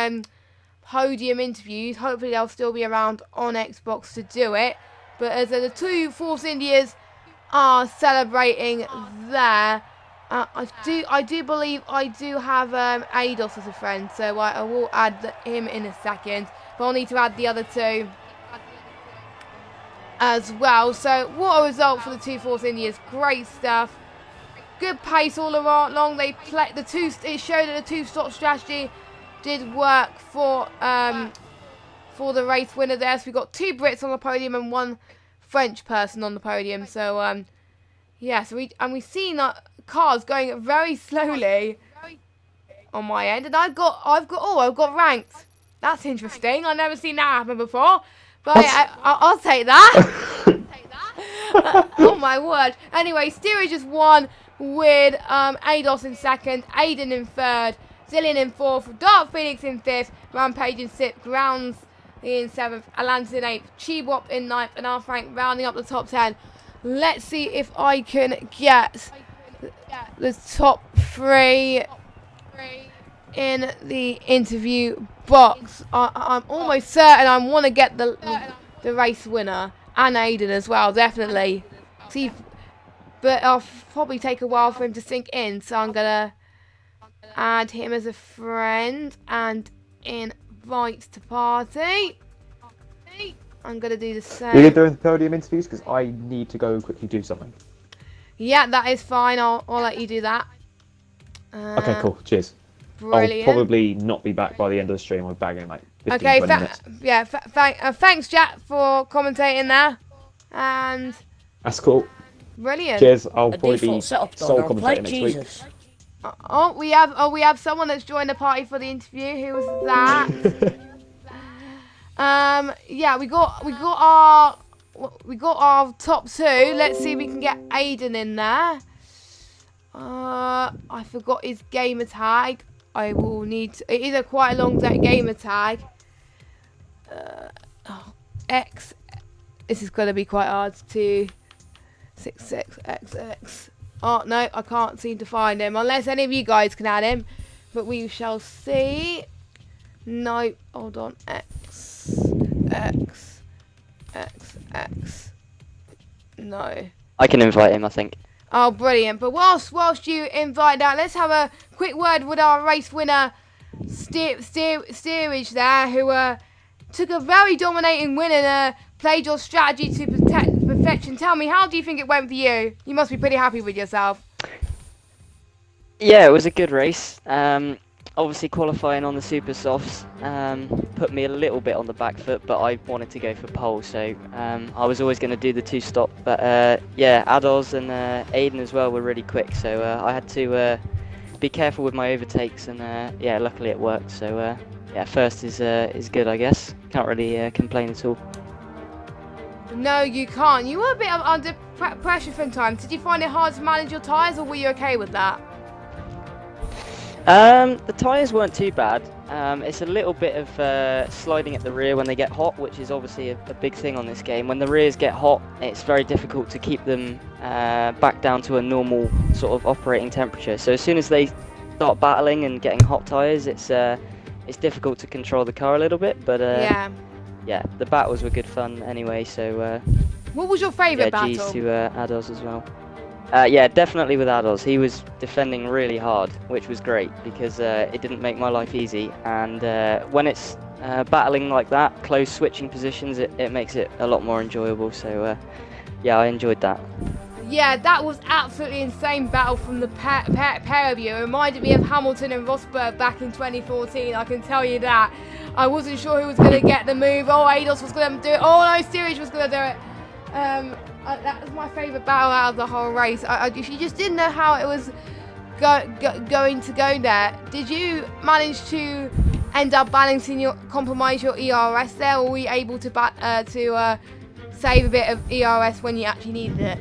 podium interviews. Hopefully they'll still be around on Xbox to do it. But as the 2 Force Indias are celebrating there, I do believe I do have Eidos as a friend, so I will add him in a second. But I'll need to add the other 2 as well. So what a result for the 2 Force Indias. Great stuff. Good pace all along. It showed that the 2-stop strategy did work for the race winner there. So we got 2 Brits on the podium and 1 French person on the podium. So yeah, so we've seen cars going very slowly on my end, and I've got ranked. That's interesting. I've never seen that happen before. But I'll take that. Oh my word. Anyway, steerage is 1 with Eidos in 2nd, Aiden in 3rd, Zillian in 4th, Dark Phoenix in 5th, Rampage in 6th, Grounds in 7th, Atlantis in 8th, Chibop in 9th, and our Frank rounding up the top 10. Let's see if I can get the top 3 in the interview box. I'm almost certain I want to get the race winner and Aiden as well, definitely. See, but I'll probably take a while for him to sink in, so I'm gonna add him as a friend and invite to party. I'm gonna do the same. Are you doing the podium interviews? Because I need to go quickly do something. Yeah, that is fine. I'll let you do that. Okay, cool. Cheers. Brilliant. I'll probably not be back by the end of the stream. I'll be back in like 15, Okay, 20 minutes. yeah, thanks, Jack, for commentating there. And That's cool. brilliant. Cheers. I'll A probably be default setup sole done. commentator next Jesus. week. We have someone that's joined the party for the interview. Who was that? Yeah, we got our top two. Let's see if we can get Aiden in there. I forgot his gamer tag. I will need to, it is a quite a long gamer tag. X. This is gonna be quite hard to 66XX. Oh no, I can't seem to find him unless any of you guys can add him, but we shall see. No, hold on. X. No. I can invite him, I think. Oh, brilliant. But whilst you invite that, let's have a quick word with our race winner, Steerage there, who took a very dominating win and played your strategy to perfection. Tell me, how do you think it went for you? You must be pretty happy with yourself. Yeah, it was a good race. Obviously qualifying on the super softs put me a little bit on the back foot, but I wanted to go for pole, so I was always going to do the two stop. But yeah, Ados and Aiden as well were really quick, so I had to be careful with my overtakes, and yeah, luckily it worked. So yeah, first is good, I guess. Can't really complain at all. No, you can't. You were a bit under pressure from time. Did you find it hard to manage your tyres, or were you okay with that? The tyres weren't too bad. It's a little bit of sliding at the rear when they get hot, which is obviously a big thing on this game. When the rears get hot, it's very difficult to keep them back down to a normal sort of operating temperature. So as soon as they start battling and getting hot tyres, it's difficult to control the car a little bit. But yeah, the battles were good fun anyway. So what was your favourite battle? G's to Ados as well. Yeah, definitely with Ados. He was defending really hard, which was great because it didn't make my life easy. And when it's battling like that, close switching positions, it makes it a lot more enjoyable. So yeah, I enjoyed that. Yeah, that was absolutely insane battle from the pair of you. It reminded me of Hamilton and Rosberg back in 2014, I can tell you that. I wasn't sure who was going to get the move. Oh, Ados was going to do it. Oh no, Steerage was going to do it. That was my favourite battle out of the whole race. You just didn't know how it was going to go there. Did you manage to end up compromise your ERS there, or were you able to save a bit of ERS when you actually needed it?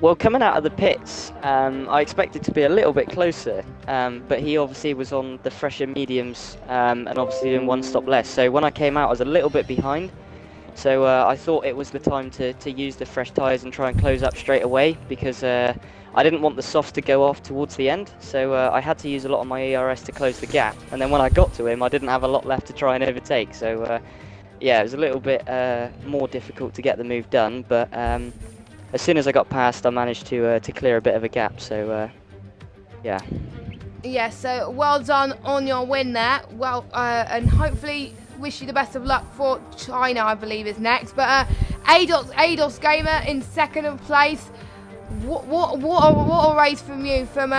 Well, coming out of the pits, I expected to be a little bit closer, but he obviously was on the fresher mediums and obviously in one stop less. So when I came out, I was a little bit behind. So I thought it was the time to use the fresh tyres and try and close up straight away, because I didn't want the softs to go off towards the end. So I had to use a lot of my ERS to close the gap. And then when I got to him, I didn't have a lot left to try and overtake. So yeah, it was a little bit more difficult to get the move done. But as soon as I got past, I managed to clear a bit of a gap. So yeah. Yeah, so well done on your win there. Well, and hopefully wish you the best of luck for China, I believe is next. But Ados Gamer in second place. What a race from you, from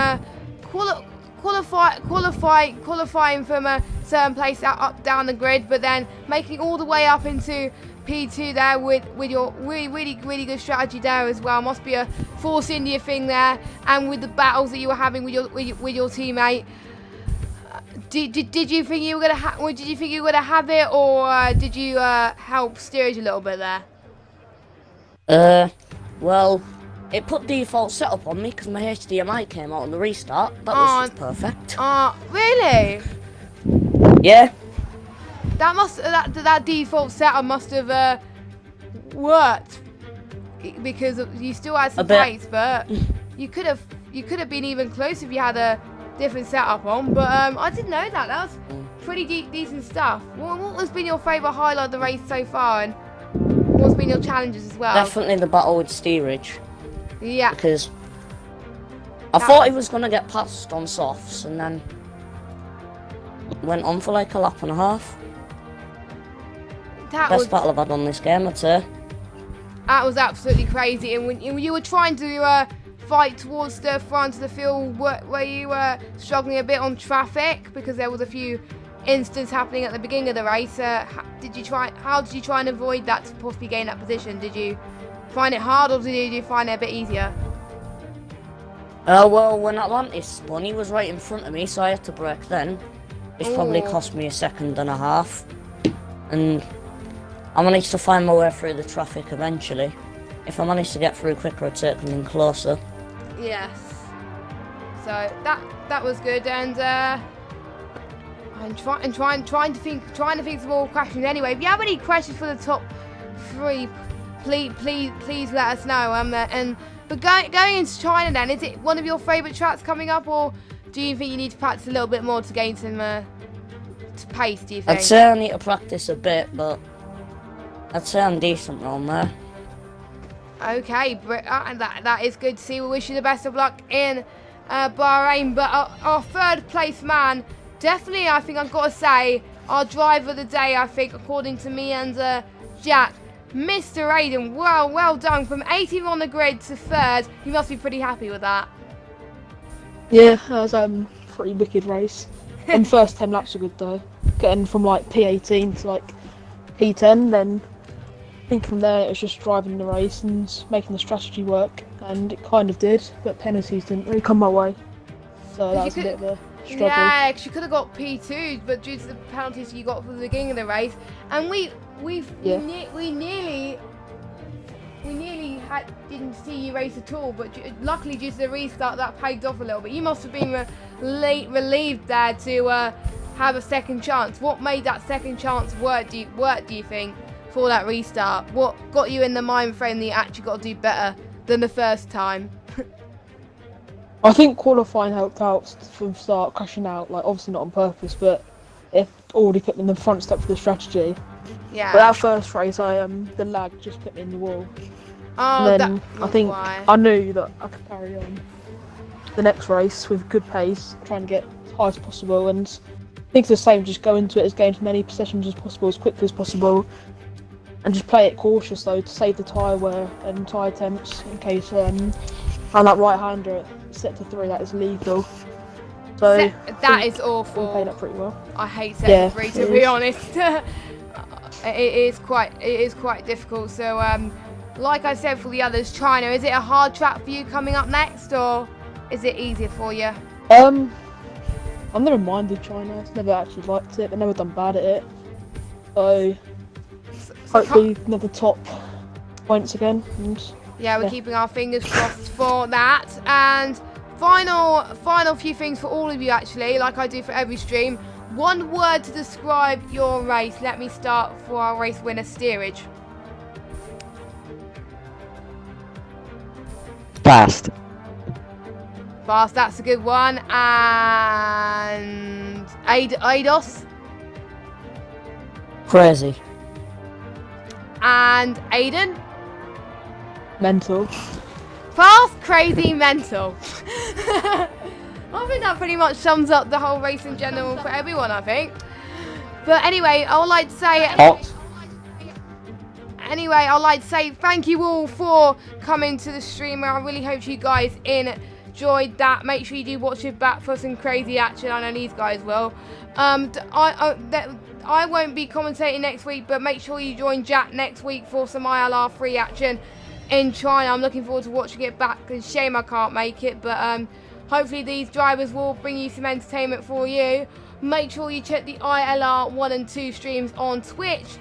qualifying from a certain place up down the grid, but then making all the way up into P2 there with your really good strategy there as well. Must be a Force India thing there, and with the battles that you were having with your teammate. Did you think you were gonna have it, or did you help Steerage a little bit there? Well, it put default setup on me because my HDMI came out on the restart. That was just perfect. Really? Yeah. That default setup must have worked, because you still had some fights, but you could have been even closer if you had different setup on. But I didn't know that. That was pretty decent stuff. What has been your favourite highlight of the race so far, and what's been your challenges as well? Definitely the battle with steerage. Yeah. Because I thought he was going to get passed on softs, and then went on for like a lap and a half. Best battle I've had on this game, I'd say. That was absolutely crazy. And when you were trying to fight towards the front of the field, were you struggling a bit on traffic because there was a few incidents happening at the beginning of the race? How did you try and avoid that to possibly gain that position? Did you find it hard, or did you find it a bit easier? Well, when Atlantis spun, he was right in front of me, so I had to brake then. It's probably cost me a second and a half. And I managed to find my way through the traffic eventually. If I managed to get through quicker, I'd say coming closer. Yes. So that was good, and I'm trying to think some more questions. Anyway, if you have any questions for the top 3, please let us know. But going into China then, is it one of your favourite tracks coming up, or do you think you need to practice a little bit more to gain some pace, do you think? I'd say I need to practice a bit, but I'd say I'm decent on there. Okay, that is good to see. We wish you the best of luck in Bahrain. But our third place man, definitely, I think I've got to say, our driver of the day, I think, according to me and Jack, Mr. Aiden. Well done. From 18th on the grid to 3rd. You must be pretty happy with that. Yeah, that was a pretty wicked race. And first 10 laps were good though. Getting from like P18 to like P10, then I think from there it was just driving the race and making the strategy work, and it kind of did, but penalties didn't really come my way. So that was a bit of a struggle. Yeah, because you could have got P2, but due to the penalties you got from the beginning of the race, and we nearly didn't see you race at all, but luckily due to the restart that paid off a little bit. You must have been relieved there to have a second chance. What made that second chance work, do you think, for that restart? What got you in the mind frame that you actually got to do better than the first time? I think qualifying helped out from the start, crashing out, like obviously not on purpose, but it already put me in the front step for the strategy. Yeah. But that first race, the lag just put me in the wall. Oh, and then that's I think why. I knew that I could carry on the next race with good pace, trying to get as high as possible, and I think it's the same, just go into it as gain as many possessions as possible, as quickly as possible, and just play it cautious though, to save the tyre wear and tyre temps in case and that right-hander at sector 3, that is lethal. So that is we awful. played up pretty well. I hate sector 3 to be is. honest. It is quite difficult. So like I said for the others, China, is it a hard track for you coming up next, or is it easier for you? I've never minded China. I've never actually liked it, but never done bad at it. So hopefully never top points again. And yeah, we're keeping our fingers crossed for that. And final few things for all of you actually, like I do for every stream. One word to describe your race. Let me start for our race winner, steerage. Fast. Fast, that's a good one. And Eidos. Crazy. And Aiden. mental. Fast, crazy, mental. I think that pretty much sums up the whole race in general for everyone, I think. But anyway, I would like to say... Hot. Anyway, I'd like to say thank you all for coming to the stream. I really hope you guys enjoyed that. Make sure you do watch it back for some crazy action. I know these guys will. I won't be commentating next week, but make sure you join Jack next week for some ILR3 action in China. I'm looking forward to watching it back. It's a shame I can't make it, but hopefully these drivers will bring you some entertainment for you. Make sure you check the ILR1 and 2 streams on Twitch,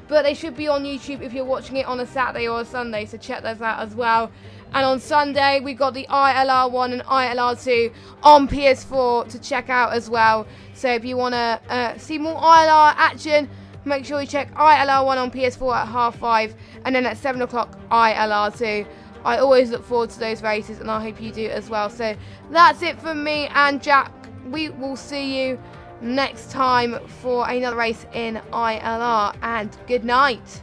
but they should be on YouTube if you're watching it on a Saturday or a Sunday, so check those out as well. And on Sunday, we've got the ILR1 and ILR2 on PS4 to check out as well. So if you want to see more ILR action, make sure you check ILR1 on PS4 at 5:30, and then at 7 o'clock ILR2. I always look forward to those races, and I hope you do as well. So that's it from me and Jack. we will see you next time for another race in ILR, and good night.